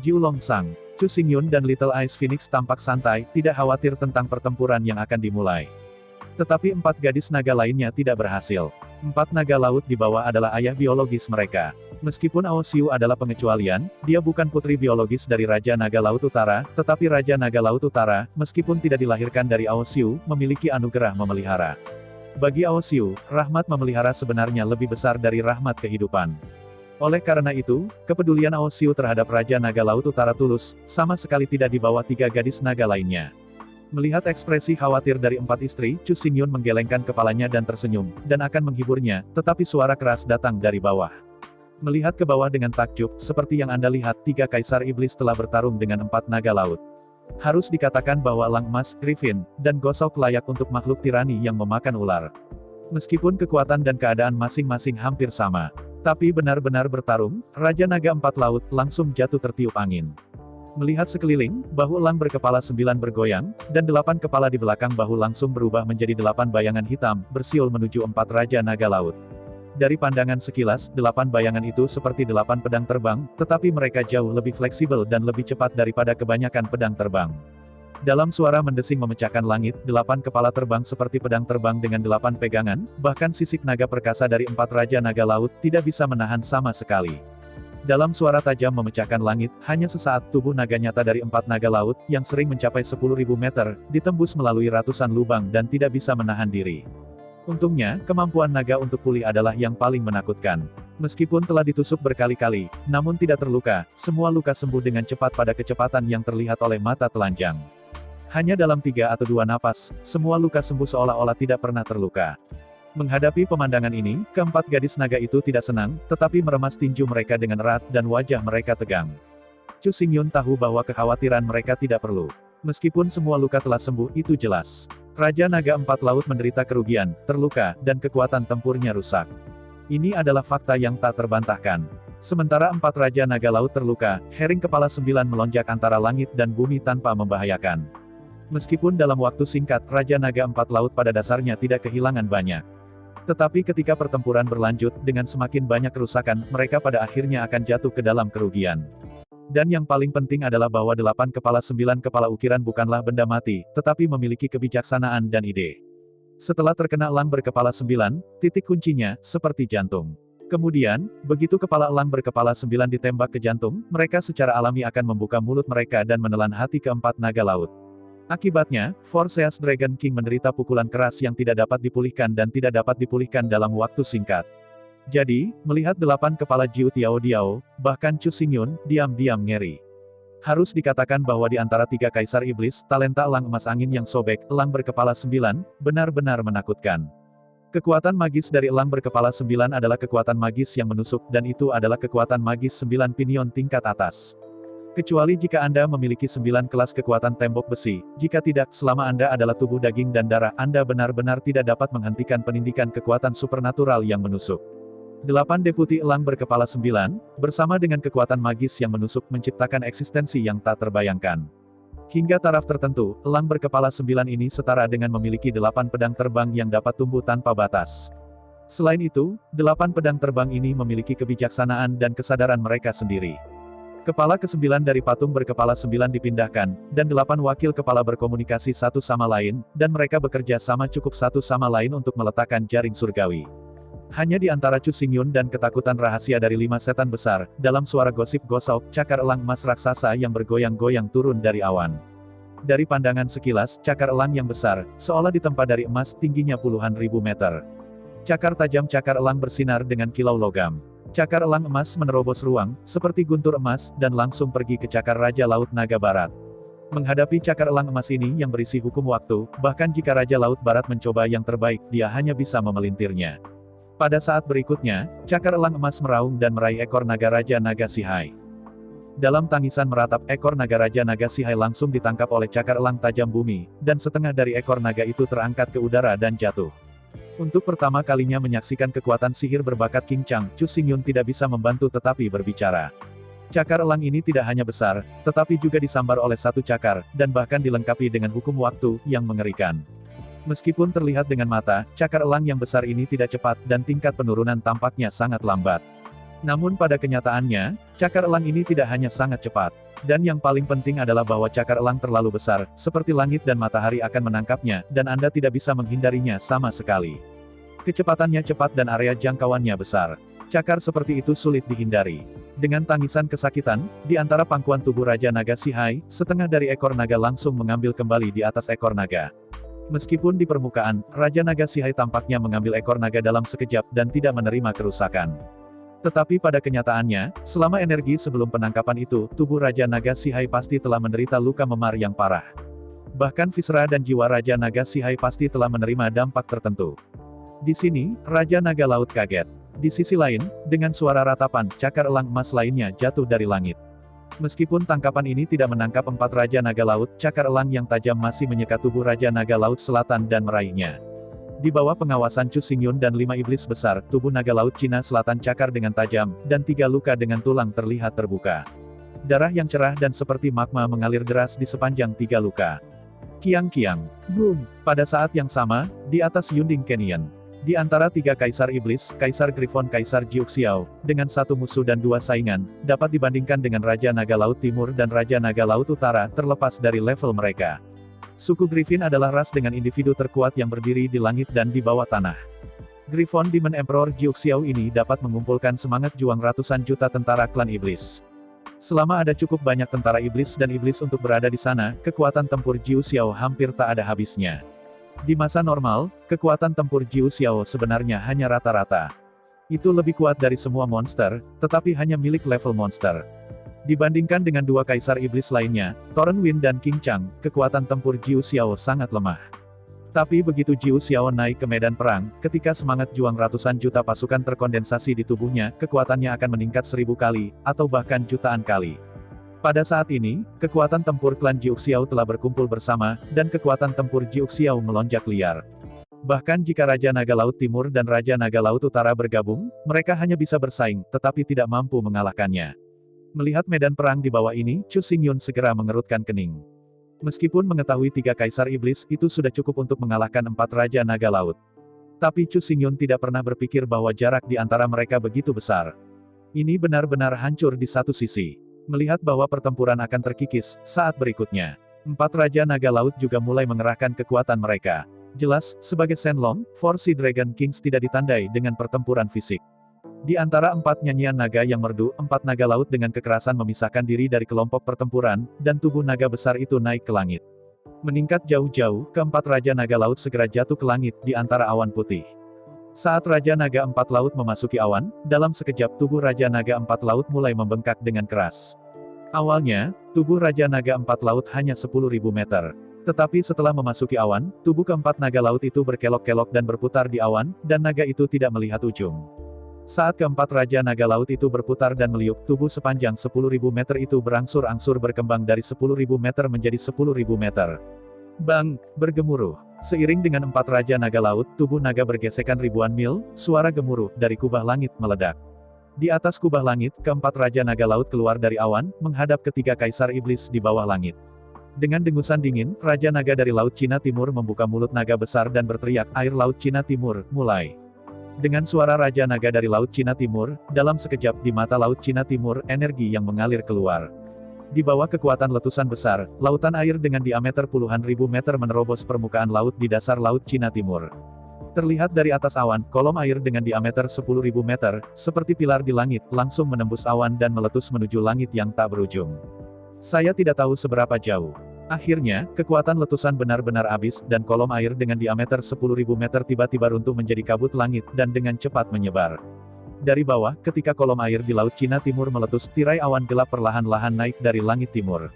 Jiu Longsang, Chu Xingyun dan Little Ice Phoenix tampak santai, tidak khawatir tentang pertempuran yang akan dimulai. Tetapi 4 gadis naga lainnya tidak berhasil. 4 naga laut di bawah adalah ayah biologis mereka. Meskipun Ao Xiu adalah pengecualian, dia bukan putri biologis dari Raja Naga Laut Utara, tetapi Raja Naga Laut Utara, meskipun tidak dilahirkan dari Ao Xiu, memiliki anugerah memelihara. Bagi Ao Xiu, rahmat memelihara sebenarnya lebih besar dari rahmat kehidupan. Oleh karena itu, kepedulian Ao Xiu terhadap Raja Naga Laut Utara tulus, sama sekali tidak di bawah 3 gadis naga lainnya. Melihat ekspresi khawatir dari 4 istri, Chu Xingyun menggelengkan kepalanya dan tersenyum, dan akan menghiburnya, tetapi suara keras datang dari bawah. Melihat ke bawah dengan takjub, seperti yang Anda lihat, 3 Kaisar Iblis telah bertarung dengan 4 naga laut. Harus dikatakan bahwa elang emas, Griffin, dan Gosok layak untuk makhluk tirani yang memakan ular. Meskipun kekuatan dan keadaan masing-masing hampir sama, tapi benar-benar bertarung, Raja Naga 4 Laut langsung jatuh tertiup angin. Melihat sekeliling, bahu elang berkepala 9 bergoyang, dan 8 kepala di belakang bahu langsung berubah menjadi 8 bayangan hitam, bersiul menuju 4 Raja Naga Laut. Dari pandangan sekilas, 8 bayangan itu seperti 8 pedang terbang, tetapi mereka jauh lebih fleksibel dan lebih cepat daripada kebanyakan pedang terbang. Dalam suara mendesing memecahkan langit, 8 kepala terbang seperti pedang terbang dengan 8 pegangan, bahkan sisik naga perkasa dari 4 Raja Naga Laut tidak bisa menahan sama sekali. Dalam suara tajam memecahkan langit, hanya sesaat tubuh naga nyata dari 4 naga laut, yang sering mencapai 10.000 meter, ditembus melalui ratusan lubang dan tidak bisa menahan diri. Untungnya, kemampuan naga untuk pulih adalah yang paling menakutkan. Meskipun telah ditusuk berkali-kali, namun tidak terluka, semua luka sembuh dengan cepat pada kecepatan yang terlihat oleh mata telanjang. Hanya dalam 3 atau 2 napas, semua luka sembuh seolah-olah tidak pernah terluka. Menghadapi pemandangan ini, keempat gadis naga itu tidak senang, tetapi meremas tinju mereka dengan erat dan wajah mereka tegang. Chu Xingyun tahu bahwa kekhawatiran mereka tidak perlu. Meskipun semua luka telah sembuh, itu jelas. Raja Naga 4 Laut menderita kerugian, terluka, dan kekuatan tempurnya rusak. Ini adalah fakta yang tak terbantahkan. Sementara 4 Raja Naga Laut terluka, Herring Kepala 9 melonjak antara langit dan bumi tanpa membahayakan. Meskipun dalam waktu singkat, Raja Naga 4 Laut pada dasarnya tidak kehilangan banyak. Tetapi ketika pertempuran berlanjut, dengan semakin banyak kerusakan, mereka pada akhirnya akan jatuh ke dalam kerugian. Dan yang paling penting adalah bahwa 8 kepala 9 kepala ukiran bukanlah benda mati, tetapi memiliki kebijaksanaan dan ide. Setelah terkena elang berkepala 9, titik kuncinya, seperti jantung. Kemudian, begitu kepala elang berkepala 9 ditembak ke jantung, mereka secara alami akan membuka mulut mereka dan menelan hati keempat naga laut. Akibatnya, Forseas Dragon King menderita pukulan keras yang tidak dapat dipulihkan dan tidak dapat dipulihkan dalam waktu singkat. Jadi, melihat 8 kepala Jiu Tiao Diao, bahkan Chu Xingyun, diam-diam ngeri. Harus dikatakan bahwa di antara 3 Kaisar Iblis, talenta elang emas angin yang sobek, elang berkepala 9, benar-benar menakutkan. Kekuatan magis dari elang berkepala 9 adalah kekuatan magis yang menusuk, dan itu adalah kekuatan magis 9 pinion tingkat atas. Kecuali jika Anda memiliki 9 kelas kekuatan tembok besi, jika tidak, selama Anda adalah tubuh daging dan darah, Anda benar-benar tidak dapat menghentikan penindikan kekuatan supernatural yang menusuk. 8 deputi elang berkepala 9, bersama dengan kekuatan magis yang menusuk menciptakan eksistensi yang tak terbayangkan. Hingga taraf tertentu, elang berkepala 9 ini setara dengan memiliki 8 pedang terbang yang dapat tumbuh tanpa batas. Selain itu, 8 pedang terbang ini memiliki kebijaksanaan dan kesadaran mereka sendiri. Kepala ke-9 dari patung berkepala 9 dipindahkan, dan 8 wakil kepala berkomunikasi satu sama lain, dan mereka bekerja sama cukup satu sama lain untuk meletakkan jaring surgawi. Hanya di antara Chu Xingyun dan ketakutan rahasia dari 5 setan besar, dalam suara gosip gosok, cakar elang emas raksasa yang bergoyang-goyang turun dari awan. Dari pandangan sekilas, cakar elang yang besar, seolah ditempa dari emas tingginya puluhan ribu meter. Cakar tajam cakar elang bersinar dengan kilau logam. Cakar elang emas menerobos ruang, seperti guntur emas, dan langsung pergi ke cakar Raja Laut Naga Barat. Menghadapi cakar elang emas ini yang berisi hukum waktu, bahkan jika Raja Laut Barat mencoba yang terbaik, dia hanya bisa memelintirnya. Pada saat berikutnya, cakar elang emas meraung dan meraih ekor naga Raja Naga Sihai. Dalam tangisan meratap, ekor naga Raja Naga Sihai langsung ditangkap oleh cakar elang tajam bumi, dan setengah dari ekor naga itu terangkat ke udara dan jatuh. Untuk pertama kalinya menyaksikan kekuatan sihir berbakat King Chang, Chu Xingyun tidak bisa membantu tetapi berbicara. Cakar elang ini tidak hanya besar, tetapi juga disambar oleh satu cakar, dan bahkan dilengkapi dengan hukum waktu, yang mengerikan. Meskipun terlihat dengan mata, cakar elang yang besar ini tidak cepat, dan tingkat penurunan tampaknya sangat lambat. Namun pada kenyataannya, cakar elang ini tidak hanya sangat cepat. Dan yang paling penting adalah bahwa cakar elang terlalu besar, seperti langit dan matahari akan menangkapnya, dan Anda tidak bisa menghindarinya sama sekali. Kecepatannya cepat dan area jangkauannya besar. Cakar seperti itu sulit dihindari. Dengan tangisan kesakitan, di antara pangkuan tubuh Raja Naga Sihai, setengah dari ekor naga langsung mengambil kembali di atas ekor naga. Meskipun di permukaan, Raja Naga Sihai tampaknya mengambil ekor naga dalam sekejap dan tidak menerima kerusakan. Tetapi pada kenyataannya, selama energi sebelum penangkapan itu, tubuh Raja Naga Sihai pasti telah menderita luka memar yang parah. Bahkan visera dan jiwa Raja Naga Sihai pasti telah menerima dampak tertentu. Di sini, Raja Naga Laut kaget. Di sisi lain, dengan suara ratapan, cakar elang emas lainnya jatuh dari langit. Meskipun tangkapan ini tidak menangkap 4 Raja Naga Laut, cakar elang yang tajam masih menyekat tubuh Raja Naga Laut Selatan dan meraihnya. Di bawah pengawasan Chu Xingyun dan 5 iblis besar, tubuh naga laut Cina Selatan cakar dengan tajam, dan 3 luka dengan tulang terlihat terbuka. Darah yang cerah dan seperti magma mengalir deras di sepanjang 3 luka. Kiang-kiang. Boom! Pada saat yang sama, di atas Yunding Canyon. Di antara 3 kaisar iblis, Kaisar Griffon Kaisar Jiuxiao, dengan 1 musuh dan 2 saingan, dapat dibandingkan dengan Raja Naga Laut Timur dan Raja Naga Laut Utara, terlepas dari level mereka. Suku Griffin adalah ras dengan individu terkuat yang berdiri di langit dan di bawah tanah. Griffon Demon Emperor Jiuxiao ini dapat mengumpulkan semangat juang ratusan juta tentara klan iblis. Selama ada cukup banyak tentara iblis dan iblis untuk berada di sana, kekuatan tempur Jiuxiao hampir tak ada habisnya. Di masa normal, kekuatan tempur Jiuxiao sebenarnya hanya rata-rata. Itu lebih kuat dari semua monster, tetapi hanya milik level monster. Dibandingkan dengan 2 kaisar iblis lainnya, Thoran Win dan King Chang, kekuatan tempur Jiuxiao sangat lemah. Tapi begitu Jiuxiao naik ke medan perang, ketika semangat juang ratusan juta pasukan terkondensasi di tubuhnya, kekuatannya akan meningkat 1000 kali, atau bahkan jutaan kali. Pada saat ini, kekuatan tempur klan Jiuxiao telah berkumpul bersama, dan kekuatan tempur Jiuxiao melonjak liar. Bahkan jika Raja Naga Laut Timur dan Raja Naga Laut Utara bergabung, mereka hanya bisa bersaing, tetapi tidak mampu mengalahkannya. Melihat medan perang di bawah ini, Chu Xingyun segera mengerutkan kening. Meskipun mengetahui 3 kaisar iblis itu sudah cukup untuk mengalahkan 4 Raja Naga Laut. Tapi Chu Xingyun tidak pernah berpikir bahwa jarak di antara mereka begitu besar. Ini benar-benar hancur di satu sisi. Melihat bahwa pertempuran akan terkikis, saat berikutnya, 4 Raja Naga Laut juga mulai mengerahkan kekuatan mereka. Jelas, sebagai Shenlong, Four-Sea Dragon Kings tidak ditandai dengan pertempuran fisik. Di antara 4 nyanyian naga yang merdu, 4 naga laut dengan kekerasan memisahkan diri dari kelompok pertempuran, dan tubuh naga besar itu naik ke langit. Meningkat jauh-jauh, ke-4 Raja Naga Laut segera jatuh ke langit, di antara awan putih. Saat Raja Naga 4 Laut memasuki awan, dalam sekejap tubuh Raja Naga 4 Laut mulai membengkak dengan keras. Awalnya, tubuh Raja Naga 4 Laut hanya 10.000 meter. Tetapi setelah memasuki awan, tubuh ke-4 naga laut itu berkelok-kelok dan berputar di awan, dan naga itu tidak melihat ujung. Saat ke-4 Raja Naga Laut itu berputar dan meliuk, tubuh sepanjang 10.000 meter itu berangsur-angsur berkembang dari 10.000 meter menjadi 10.000 meter. Bang! Bergemuruh. Seiring dengan 4 Raja Naga Laut, tubuh naga bergesekan ribuan mil, suara gemuruh dari kubah langit meledak. Di atas kubah langit, ke-4 Raja Naga Laut keluar dari awan, menghadap ke-3 kaisar iblis di bawah langit. Dengan dengusan dingin, Raja Naga dari Laut Cina Timur membuka mulut naga besar dan berteriak, "Air Laut Cina Timur, mulai!" Dengan suara Raja Naga dari Laut Cina Timur, dalam sekejap di mata Laut Cina Timur, energi yang mengalir keluar. Di bawah kekuatan letusan besar, lautan air dengan diameter puluhan ribu meter menerobos permukaan laut di dasar Laut Cina Timur. Terlihat dari atas awan, kolom air dengan diameter 10.000 meter, seperti pilar di langit, langsung menembus awan dan meletus menuju langit yang tak berujung. Saya tidak tahu seberapa jauh. Akhirnya, kekuatan letusan benar-benar habis, dan kolom air dengan diameter 10.000 meter tiba-tiba runtuh menjadi kabut langit, dan dengan cepat menyebar. Dari bawah, ketika kolom air di Laut Cina Timur meletus, tirai awan gelap perlahan-lahan naik dari langit timur.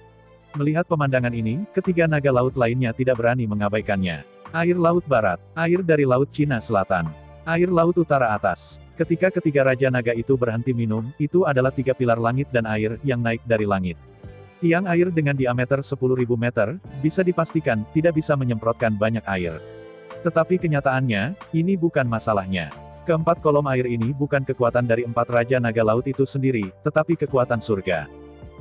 Melihat pemandangan ini, 3 naga laut lainnya tidak berani mengabaikannya. Air Laut Barat, air dari Laut Cina Selatan, air Laut Utara atas. Ketika 3 Raja Naga itu berhenti minum, itu adalah 3 pilar langit dan air, yang naik dari langit. Tiang air dengan diameter 10.000 meter, bisa dipastikan, tidak bisa menyemprotkan banyak air. Tetapi kenyataannya, ini bukan masalahnya. Keempat kolom air ini bukan kekuatan dari empat Raja Naga Laut itu sendiri, tetapi kekuatan surga.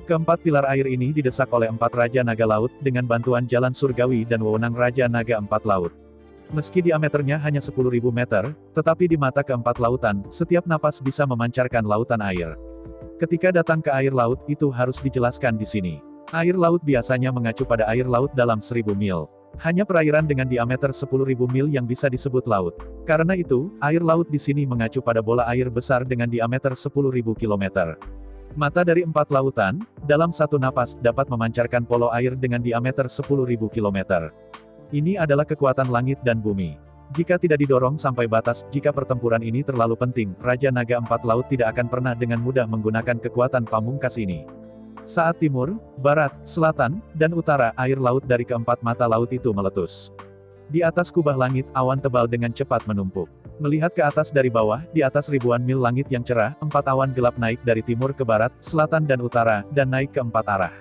Keempat pilar air ini didesak oleh empat Raja Naga Laut, dengan bantuan jalan surgawi dan wewenang Raja Naga Empat Laut. Meski diameternya hanya 10.000 meter, tetapi di mata keempat lautan, setiap napas bisa memancarkan lautan air. Ketika datang ke air laut, itu harus dijelaskan di sini. Air laut biasanya mengacu pada air laut dalam 1000 mil. Hanya perairan dengan diameter 10.000 mil yang bisa disebut laut. Karena itu, air laut di sini mengacu pada bola air besar dengan diameter 10.000 km. Mata dari empat lautan, dalam satu napas, dapat memancarkan polo air dengan diameter 10.000 km. Ini adalah kekuatan langit dan bumi. Jika tidak didorong sampai batas, jika pertempuran ini terlalu penting, Raja Naga Empat Laut tidak akan pernah dengan mudah menggunakan kekuatan pamungkas ini. Saat timur, barat, selatan, dan utara, air laut dari keempat mata laut itu meletus. Di atas kubah langit, awan tebal dengan cepat menumpuk. Melihat ke atas dari bawah, di atas ribuan mil langit yang cerah, empat awan gelap naik dari timur ke barat, selatan dan utara, dan naik ke empat arah.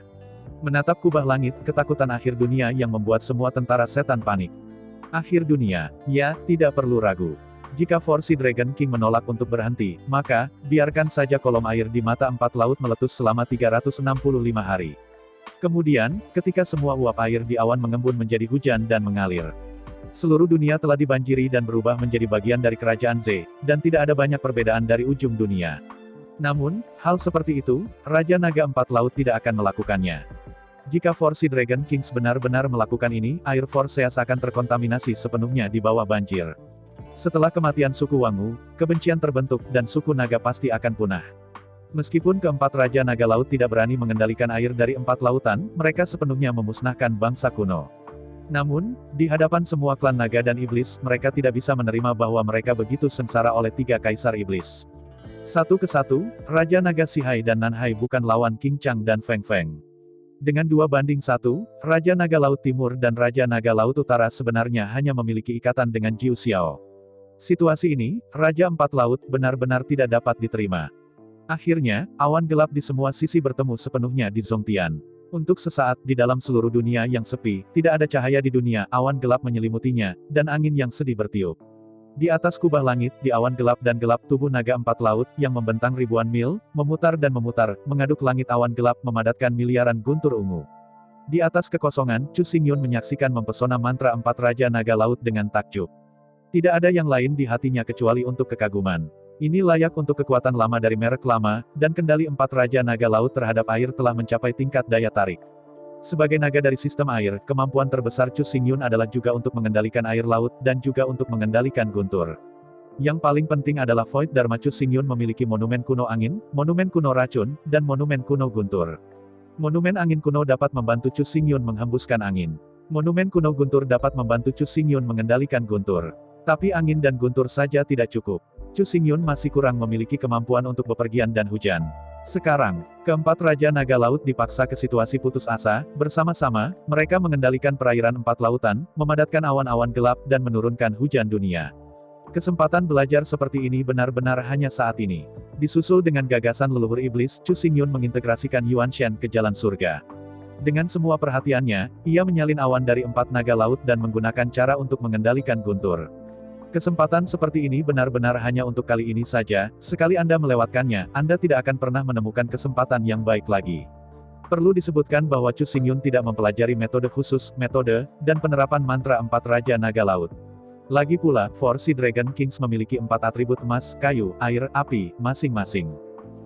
Menatap kubah langit, ketakutan akhir dunia yang membuat semua tentara setan panik. Akhir dunia, ya, tidak perlu ragu. Jika Force Dragon King menolak untuk berhenti, maka, biarkan saja kolom air di mata empat laut meletus selama 365 hari. Kemudian, ketika semua uap air di awan mengembun menjadi hujan dan mengalir. Seluruh dunia telah dibanjiri dan berubah menjadi bagian dari kerajaan Z, dan tidak ada banyak perbedaan dari ujung dunia. Namun, hal seperti itu, Raja Naga Empat Laut tidak akan melakukannya. Jika Force Dragon Kings benar-benar melakukan ini, air Forceas akan terkontaminasi sepenuhnya di bawah banjir. Setelah kematian suku Wangu, kebencian terbentuk dan suku naga pasti akan punah. Meskipun keempat Raja Naga Laut tidak berani mengendalikan air dari empat lautan, mereka sepenuhnya memusnahkan bangsa kuno. Namun, di hadapan semua klan naga dan iblis, mereka tidak bisa menerima bahwa mereka begitu sengsara oleh tiga kaisar iblis. Satu ke satu, Raja Naga Sihai dan Nanhai bukan lawan King Chang dan Feng Feng. Dengan 2-1, Raja Naga Laut Timur dan Raja Naga Laut Utara sebenarnya hanya memiliki ikatan dengan Jiu Xiao. Situasi ini, Raja Empat Laut, benar-benar tidak dapat diterima. Akhirnya, awan gelap di semua sisi bertemu sepenuhnya di Zhongtian. Untuk sesaat, di dalam seluruh dunia yang sepi, tidak ada cahaya di dunia, awan gelap menyelimutinya, dan angin yang sedih bertiup. Di atas kubah langit, di awan gelap dan gelap tubuh naga empat laut, yang membentang ribuan mil, memutar dan memutar, mengaduk langit awan gelap memadatkan miliaran guntur ungu. Di atas kekosongan, Chu Xingyun menyaksikan mempesona mantra empat Raja Naga Laut dengan takjub. Tidak ada yang lain di hatinya kecuali untuk kekaguman. Ini layak untuk kekuatan lama dari merek lama, dan kendali empat Raja Naga Laut terhadap air telah mencapai tingkat daya tarik. Sebagai naga dari sistem air, kemampuan terbesar Chu Xingyun adalah juga untuk mengendalikan air laut, dan juga untuk mengendalikan guntur. Yang paling penting adalah Void Dharma. Chu Xingyun memiliki monumen kuno angin, monumen kuno racun, dan monumen kuno guntur. Monumen angin kuno dapat membantu Chu Xingyun menghembuskan angin. Monumen kuno guntur dapat membantu Chu Xingyun mengendalikan guntur. Tapi angin dan guntur saja tidak cukup. Chu Xingyun masih kurang memiliki kemampuan untuk bepergian dan hujan. Sekarang, keempat Raja Naga Laut dipaksa ke situasi putus asa, bersama-sama, mereka mengendalikan perairan empat lautan, memadatkan awan-awan gelap dan menurunkan hujan dunia. Kesempatan belajar seperti ini benar-benar hanya saat ini. Disusul dengan gagasan leluhur iblis, Chu Xingyun mengintegrasikan Yuan Shen ke jalan surga. Dengan semua perhatiannya, ia menyalin awan dari empat naga laut dan menggunakan cara untuk mengendalikan guntur. Kesempatan seperti ini benar-benar hanya untuk kali ini saja, sekali Anda melewatkannya, Anda tidak akan pernah menemukan kesempatan yang baik lagi. Perlu disebutkan bahwa Chu Xingyun tidak mempelajari metode khusus, metode, dan penerapan mantra empat Raja Naga Laut. Lagi pula, Force Dragon Kings memiliki 4 atribut emas, kayu, air, api, masing-masing.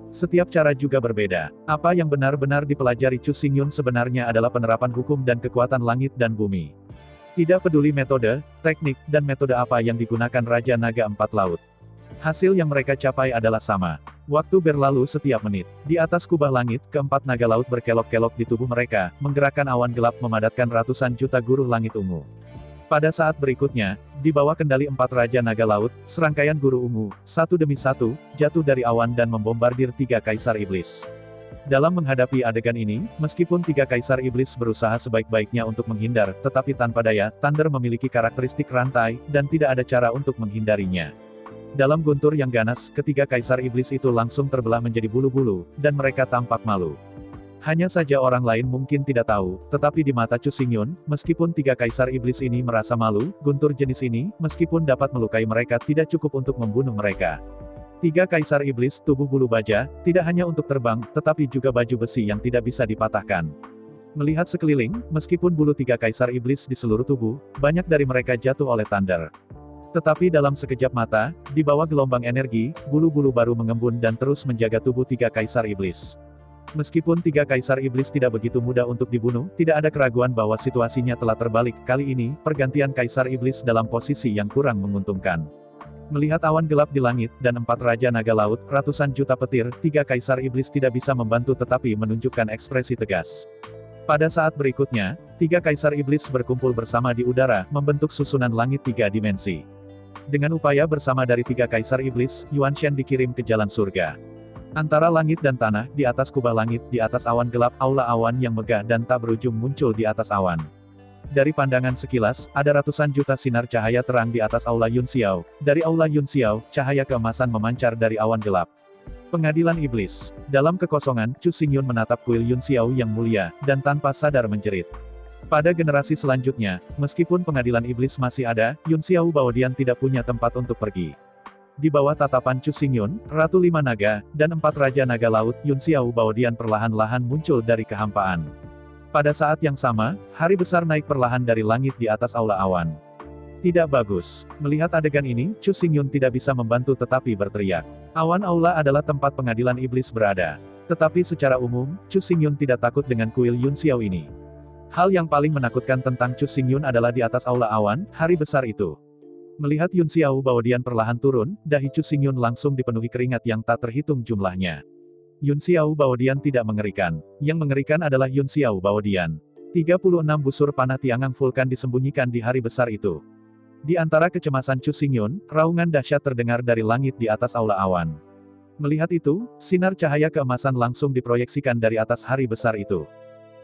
Setiap cara juga berbeda. Apa yang benar-benar dipelajari Chu Xingyun sebenarnya adalah penerapan hukum dan kekuatan langit dan bumi. Tidak peduli metode, teknik, dan metode apa yang digunakan Raja Naga Empat Laut. Hasil yang mereka capai adalah sama. Waktu berlalu setiap menit. Di atas kubah langit, keempat naga laut berkelok-kelok di tubuh mereka, menggerakkan awan gelap memadatkan ratusan juta guruh langit ungu. Pada saat berikutnya, di bawah kendali empat Raja Naga Laut, serangkaian guru ungu, satu demi satu, jatuh dari awan dan membombardir tiga kaisar iblis. Dalam menghadapi adegan ini, meskipun tiga kaisar iblis berusaha sebaik-baiknya untuk menghindar, tetapi tanpa daya, Thunder memiliki karakteristik rantai, dan tidak ada cara untuk menghindarinya. Dalam guntur yang ganas, ketiga kaisar iblis itu langsung terbelah menjadi bulu-bulu, dan mereka tampak malu. Hanya saja orang lain mungkin tidak tahu, tetapi di mata Chu Xingyun, meskipun tiga kaisar iblis ini merasa malu, guntur jenis ini, meskipun dapat melukai mereka tidak cukup untuk membunuh mereka. Tiga kaisar iblis tubuh bulu baja, tidak hanya untuk terbang, tetapi juga baju besi yang tidak bisa dipatahkan. Melihat sekeliling, meskipun bulu tiga kaisar iblis di seluruh tubuh, banyak dari mereka jatuh oleh thunder. Tetapi dalam sekejap mata, di bawah gelombang energi, bulu-bulu baru mengembun dan terus menjaga tubuh tiga kaisar iblis. Meskipun tiga kaisar iblis tidak begitu mudah untuk dibunuh, tidak ada keraguan bahwa situasinya telah terbalik. Kali ini, pergantian kaisar iblis dalam posisi yang kurang menguntungkan. Melihat awan gelap di langit, dan 4 raja naga laut, ratusan juta petir, tiga kaisar iblis tidak bisa membantu tetapi menunjukkan ekspresi tegas. Pada saat berikutnya, tiga kaisar iblis berkumpul bersama di udara, membentuk susunan langit 3 dimensi. Dengan upaya bersama dari tiga kaisar iblis, Yuan Shen dikirim ke jalan surga. Antara langit dan tanah, di atas kubah langit, di atas awan gelap, aula awan yang megah dan tak berujung muncul di atas awan. Dari pandangan sekilas, ada ratusan juta sinar cahaya terang di atas aula Yun Xiao. Dari aula Yun Xiao, cahaya keemasan memancar dari awan gelap. Pengadilan Iblis. Dalam kekosongan, Chu Xingyun menatap kuil Yun Xiao yang mulia, dan tanpa sadar menjerit. Pada generasi selanjutnya, meskipun pengadilan iblis masih ada, Yun Xiao Baodian tidak punya tempat untuk pergi. Di bawah tatapan Chu Xingyun, Ratu Lima Naga, dan 4 Raja Naga Laut, Yun Xiao Baodian perlahan-lahan muncul dari kehampaan. Pada saat yang sama, hari besar naik perlahan dari langit di atas aula awan. Tidak bagus. Melihat adegan ini, Chu Xingyun tidak bisa membantu tetapi berteriak. Awan aula adalah tempat pengadilan iblis berada. Tetapi secara umum, Chu Xingyun tidak takut dengan kuil Yun Xiao ini. Hal yang paling menakutkan tentang Chu Xingyun adalah di atas aula awan, hari besar itu. Melihat Yun Xiao Baodian perlahan turun, dahi Chu Xingyun langsung dipenuhi keringat yang tak terhitung jumlahnya. Yun Xiao Baodian tidak mengerikan. Yang mengerikan adalah Yun Xiao Baodian. 36 busur panah tiangang vulkan disembunyikan di hari besar itu. Di antara kecemasan Chu Xingyun, raungan dahsyat terdengar dari langit di atas aula awan. Melihat itu, sinar cahaya keemasan langsung diproyeksikan dari atas hari besar itu.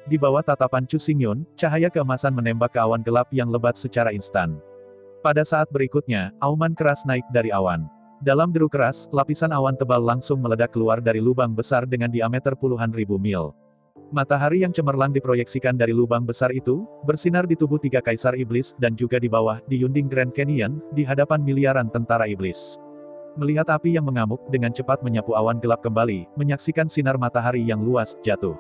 Di bawah tatapan Chu Xingyun, cahaya keemasan menembak ke awan gelap yang lebat secara instan. Pada saat berikutnya, auman keras naik dari awan. Dalam deru keras, lapisan awan tebal langsung meledak keluar dari lubang besar dengan diameter puluhan ribu mil. Matahari yang cemerlang diproyeksikan dari lubang besar itu, bersinar di tubuh tiga kaisar iblis, dan juga di bawah, di Yunding Grand Canyon, di hadapan miliaran tentara iblis. Melihat api yang mengamuk, dengan cepat menyapu awan gelap kembali, menyaksikan sinar matahari yang luas, jatuh.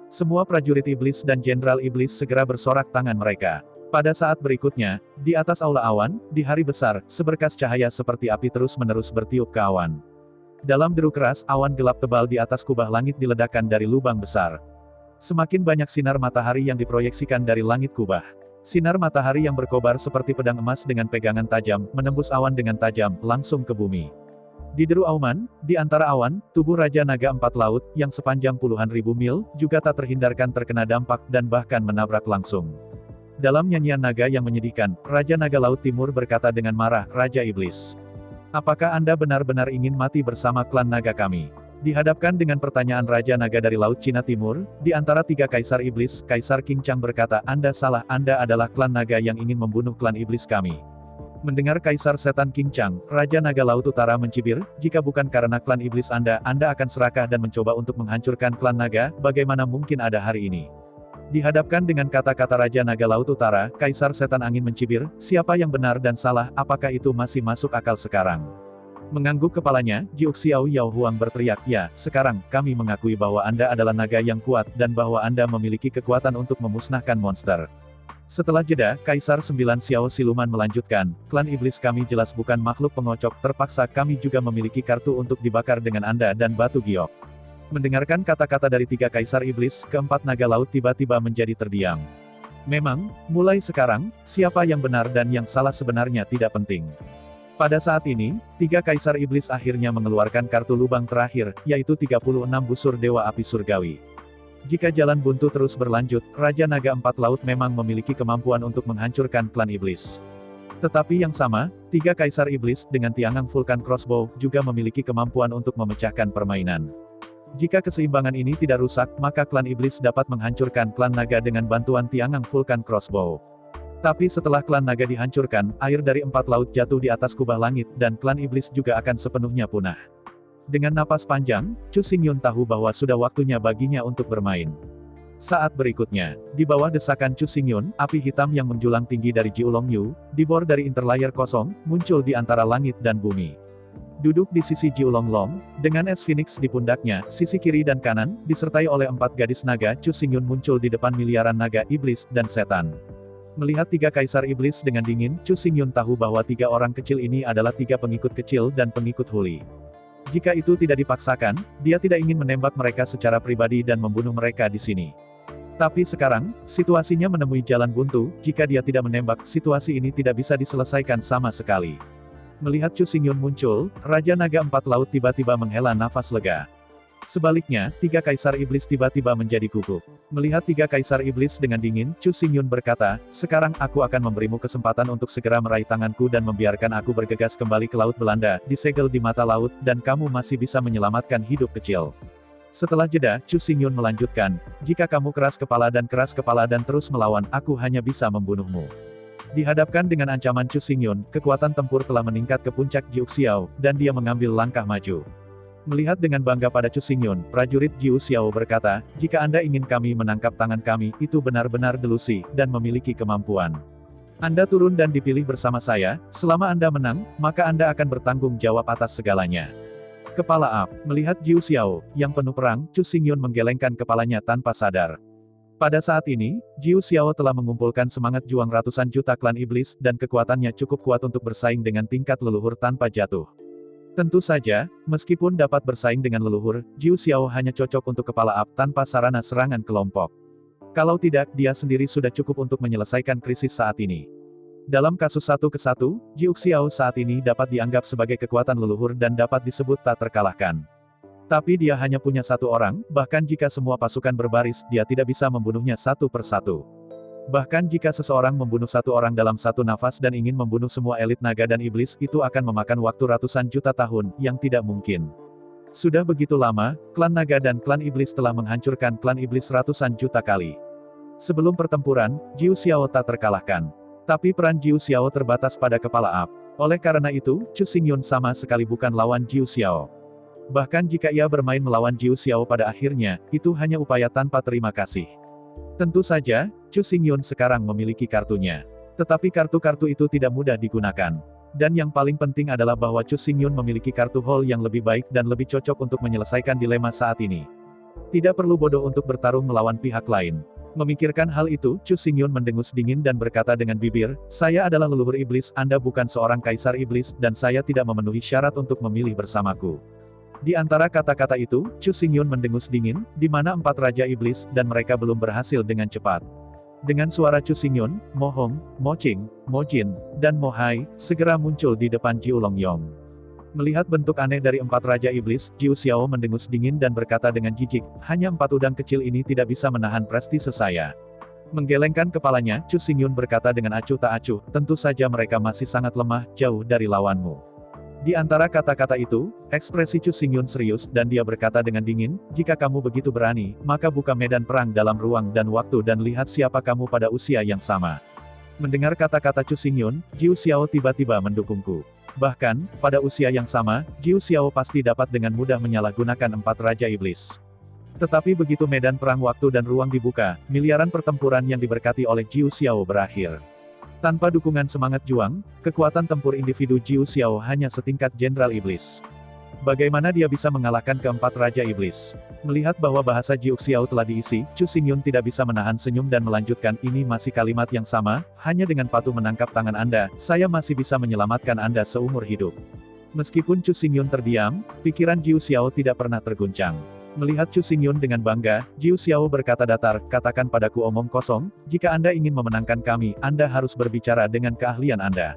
Semua prajurit iblis dan jenderal iblis segera bersorak tangan mereka. Pada saat berikutnya, di atas aula awan, di hari besar, seberkas cahaya seperti api terus-menerus bertiup ke awan. Dalam deru keras, awan gelap tebal di atas kubah langit diledakkan dari lubang besar. Semakin banyak sinar matahari yang diproyeksikan dari langit kubah. Sinar matahari yang berkobar seperti pedang emas dengan pegangan tajam, menembus awan dengan tajam, langsung ke bumi. Di deru auman, di antara awan, tubuh Raja Naga Empat Laut, yang sepanjang puluhan ribu mil, juga tak terhindarkan terkena dampak dan bahkan menabrak langsung. Dalam nyanyian naga yang menyedihkan, Raja Naga Laut Timur berkata dengan marah, Raja Iblis. Apakah Anda benar-benar ingin mati bersama klan naga kami? Dihadapkan dengan pertanyaan Raja Naga dari Laut Cina Timur, di antara tiga kaisar iblis, Kaisar King Chang berkata, Anda salah, Anda adalah klan naga yang ingin membunuh klan iblis kami. Mendengar Kaisar Setan King Chang, Raja Naga Laut Utara mencibir, jika bukan karena klan iblis Anda akan serakah dan mencoba untuk menghancurkan klan naga, bagaimana mungkin ada hari ini? Dihadapkan dengan kata-kata Raja Naga Laut Utara, Kaisar Setan Angin mencibir, siapa yang benar dan salah, apakah itu masih masuk akal sekarang? Mengangguk kepalanya, Jiuk Xiao Yao Huang berteriak, ya, sekarang, kami mengakui bahwa Anda adalah naga yang kuat, dan bahwa Anda memiliki kekuatan untuk memusnahkan monster. Setelah jeda, Kaisar 9 Xiao Siluman melanjutkan, klan iblis kami jelas bukan makhluk pengocok, terpaksa kami juga memiliki kartu untuk dibakar dengan Anda dan batu giok. Mendengarkan kata-kata dari tiga kaisar iblis, keempat naga laut tiba-tiba menjadi terdiam. Memang, mulai sekarang, siapa yang benar dan yang salah sebenarnya tidak penting. Pada saat ini, tiga kaisar iblis akhirnya mengeluarkan kartu lubang terakhir, yaitu 36 busur Dewa Api Surgawi. Jika jalan buntu terus berlanjut, Raja Naga Empat Laut memang memiliki kemampuan untuk menghancurkan klan iblis. Tetapi yang sama, tiga kaisar iblis, dengan tiangang vulkan crossbow, juga memiliki kemampuan untuk memecahkan permainan. Jika keseimbangan ini tidak rusak, maka klan iblis dapat menghancurkan klan naga dengan bantuan tiangang vulkan crossbow. Tapi setelah klan naga dihancurkan, air dari empat laut jatuh di atas kubah langit, dan klan iblis juga akan sepenuhnya punah. Dengan napas panjang, Chu Xingyun tahu bahwa sudah waktunya baginya untuk bermain. Saat berikutnya, di bawah desakan Chu Xingyun, api hitam yang menjulang tinggi dari Jiulongyu, dibor dari interlayer kosong, muncul di antara langit dan bumi. Duduk di sisi Jiulonglong, dengan es Phoenix di pundaknya, sisi kiri dan kanan, disertai oleh 4 gadis naga, Chu Xingyun muncul di depan miliaran naga, iblis, dan setan. Melihat 3 kaisar iblis dengan dingin, Chu Xingyun tahu bahwa 3 orang kecil ini adalah 3 pengikut kecil dan pengikut Huli. Jika itu tidak dipaksakan, dia tidak ingin menembak mereka secara pribadi dan membunuh mereka di sini. Tapi sekarang, situasinya menemui jalan buntu, jika dia tidak menembak, situasi ini tidak bisa diselesaikan sama sekali. Melihat Chu Xingyun muncul, Raja Naga 4 Laut tiba-tiba menghela nafas lega. Sebaliknya, 3 kaisar iblis tiba-tiba menjadi gugup. Melihat 3 kaisar iblis dengan dingin, Chu Xingyun berkata, "Sekarang aku akan memberimu kesempatan untuk segera meraih tanganku dan membiarkan aku bergegas kembali ke Laut Belanda, disegel di mata laut, dan kamu masih bisa menyelamatkan hidup kecil." Setelah jeda, Chu Xingyun melanjutkan, "Jika kamu keras kepala dan terus melawan, aku hanya bisa membunuhmu." Dihadapkan dengan ancaman Chu Xingyun, kekuatan tempur telah meningkat ke puncak Jiu Xiao, dan dia mengambil langkah maju. Melihat dengan bangga pada Chu Xingyun, prajurit Jiu Xiao berkata, "Jika Anda ingin kami menangkap tangan kami, itu benar-benar delusi, dan memiliki kemampuan. Anda turun dan dipilih bersama saya, selama Anda menang, maka Anda akan bertanggung jawab atas segalanya." Kepala up, melihat Jiu Xiao, yang penuh perang, Chu Xingyun menggelengkan kepalanya tanpa sadar. Pada saat ini, Jiu Xiao telah mengumpulkan semangat juang ratusan juta klan iblis, dan kekuatannya cukup kuat untuk bersaing dengan tingkat leluhur tanpa jatuh. Tentu saja, meskipun dapat bersaing dengan leluhur, Jiu Xiao hanya cocok untuk kepala up tanpa sarana serangan kelompok. Kalau tidak, dia sendiri sudah cukup untuk menyelesaikan krisis saat ini. Dalam kasus 1 ke 1, Jiu Xiao saat ini dapat dianggap sebagai kekuatan leluhur dan dapat disebut tak terkalahkan. Tapi dia hanya punya 1 orang, bahkan jika semua pasukan berbaris, dia tidak bisa membunuhnya satu per satu. Bahkan jika seseorang membunuh 1 orang dalam 1 nafas dan ingin membunuh semua elit naga dan iblis, itu akan memakan waktu ratusan juta tahun, yang tidak mungkin. Sudah begitu lama, klan naga dan klan iblis telah menghancurkan klan iblis ratusan juta kali. Sebelum pertempuran, Jiu Xiao tak terkalahkan. Tapi peran Jiu Xiao terbatas pada kepala up. Oleh karena itu, Chu Xingyun sama sekali bukan lawan Jiu Xiao. Bahkan jika ia bermain melawan Jiu Xiao pada akhirnya, itu hanya upaya tanpa terima kasih. Tentu saja, Chu Xingyun sekarang memiliki kartunya. Tetapi kartu-kartu itu tidak mudah digunakan. Dan yang paling penting adalah bahwa Chu Xingyun memiliki kartu Hall yang lebih baik dan lebih cocok untuk menyelesaikan dilema saat ini. Tidak perlu bodoh untuk bertarung melawan pihak lain. Memikirkan hal itu, Chu Xingyun mendengus dingin dan berkata dengan bibir, "Saya adalah leluhur iblis, Anda bukan seorang kaisar iblis, dan saya tidak memenuhi syarat untuk memilih bersamaku." Di antara kata-kata itu, Chu Xingyun mendengus dingin, di mana 4 raja iblis, dan mereka belum berhasil dengan cepat. Dengan suara Chu Xingyun, Mo Hong, Mo Qing, Mo Jin, dan Mo Hai, segera muncul di depan Jiulongyong. Melihat bentuk aneh dari 4 raja iblis, Jiu Xiao mendengus dingin dan berkata dengan jijik, "Hanya 4 udang kecil ini tidak bisa menahan prestise saya." Menggelengkan kepalanya, Chu Xingyun berkata dengan acuh tak acuh, "Tentu saja mereka masih sangat lemah, jauh dari lawanmu." Di antara kata-kata itu, ekspresi Chu Xingyun serius, dan dia berkata dengan dingin, "Jika kamu begitu berani, maka buka medan perang dalam ruang dan waktu dan lihat siapa kamu pada usia yang sama." Mendengar kata-kata Chu Xingyun, Jiu Xiao tiba-tiba mendukungku. Bahkan, pada usia yang sama, Jiu Xiao pasti dapat dengan mudah menyalahgunakan 4 raja iblis. Tetapi begitu medan perang waktu dan ruang dibuka, miliaran pertempuran yang diberkati oleh Jiu Xiao berakhir. Tanpa dukungan semangat juang, kekuatan tempur individu Jiu Xiao hanya setingkat jenderal iblis. Bagaimana dia bisa mengalahkan keempat raja iblis? Melihat bahwa bahasa Jiu Xiao telah diisi, Chu Xingyun tidak bisa menahan senyum dan melanjutkan, "Ini masih kalimat yang sama, hanya dengan patuh menangkap tangan Anda, saya masih bisa menyelamatkan Anda seumur hidup." Meskipun Chu Xingyun terdiam, pikiran Jiu Xiao tidak pernah terguncang. Melihat Chu Xingyun dengan bangga, Jiu Xiao berkata datar, "Katakan padaku omong kosong, jika Anda ingin memenangkan kami, Anda harus berbicara dengan keahlian Anda.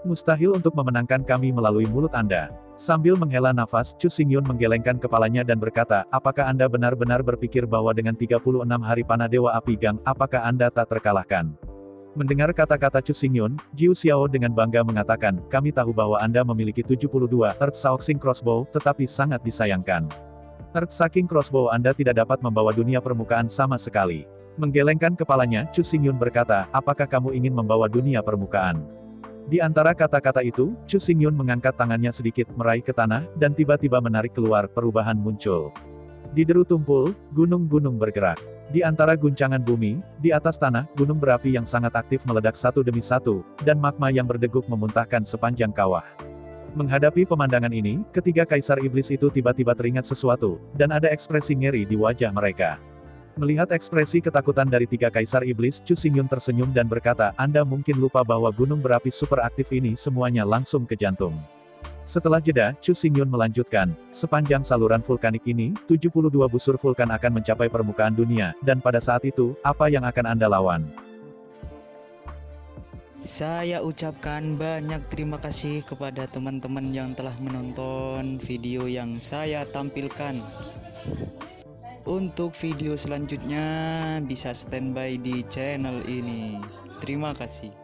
Mustahil untuk memenangkan kami melalui mulut Anda." Sambil menghela nafas, Chu Xingyun menggelengkan kepalanya dan berkata, "Apakah Anda benar-benar berpikir bahwa dengan 36 hari panah Dewa Api Gang, apakah Anda tak terkalahkan?" Mendengar kata-kata Chu Xingyun, Jiu Xiao dengan bangga mengatakan, "Kami tahu bahwa Anda memiliki 72 Earth-Shaoxing Crossbow, tetapi sangat disayangkan. Earth-Shaking Crossbow Anda tidak dapat membawa dunia permukaan sama sekali." Menggelengkan kepalanya, Chu Xingyun berkata, "Apakah kamu ingin membawa dunia permukaan?" Di antara kata-kata itu, Chu Xingyun mengangkat tangannya sedikit meraih ke tanah, dan tiba-tiba menarik keluar. Perubahan muncul. Di deru tumpul, gunung-gunung bergerak. Di antara guncangan bumi, di atas tanah, gunung berapi yang sangat aktif meledak satu demi satu, dan magma yang berdeguk memuntahkan sepanjang kawah. Menghadapi pemandangan ini, ketiga kaisar iblis itu tiba-tiba teringat sesuatu, dan ada ekspresi ngeri di wajah mereka. Melihat ekspresi ketakutan dari tiga kaisar iblis, Chu Xingyun tersenyum dan berkata, Anda mungkin lupa bahwa gunung berapi super aktif ini semuanya langsung ke jantung. Setelah jeda, Chu Xingyun melanjutkan, sepanjang saluran vulkanik ini, 72 busur vulkan akan mencapai permukaan dunia, dan pada saat itu, apa yang akan Anda lawan? Saya ucapkan banyak terima kasih kepada teman-teman yang telah menonton video yang saya tampilkan. Untuk video selanjutnya bisa standby di channel ini. Terima kasih.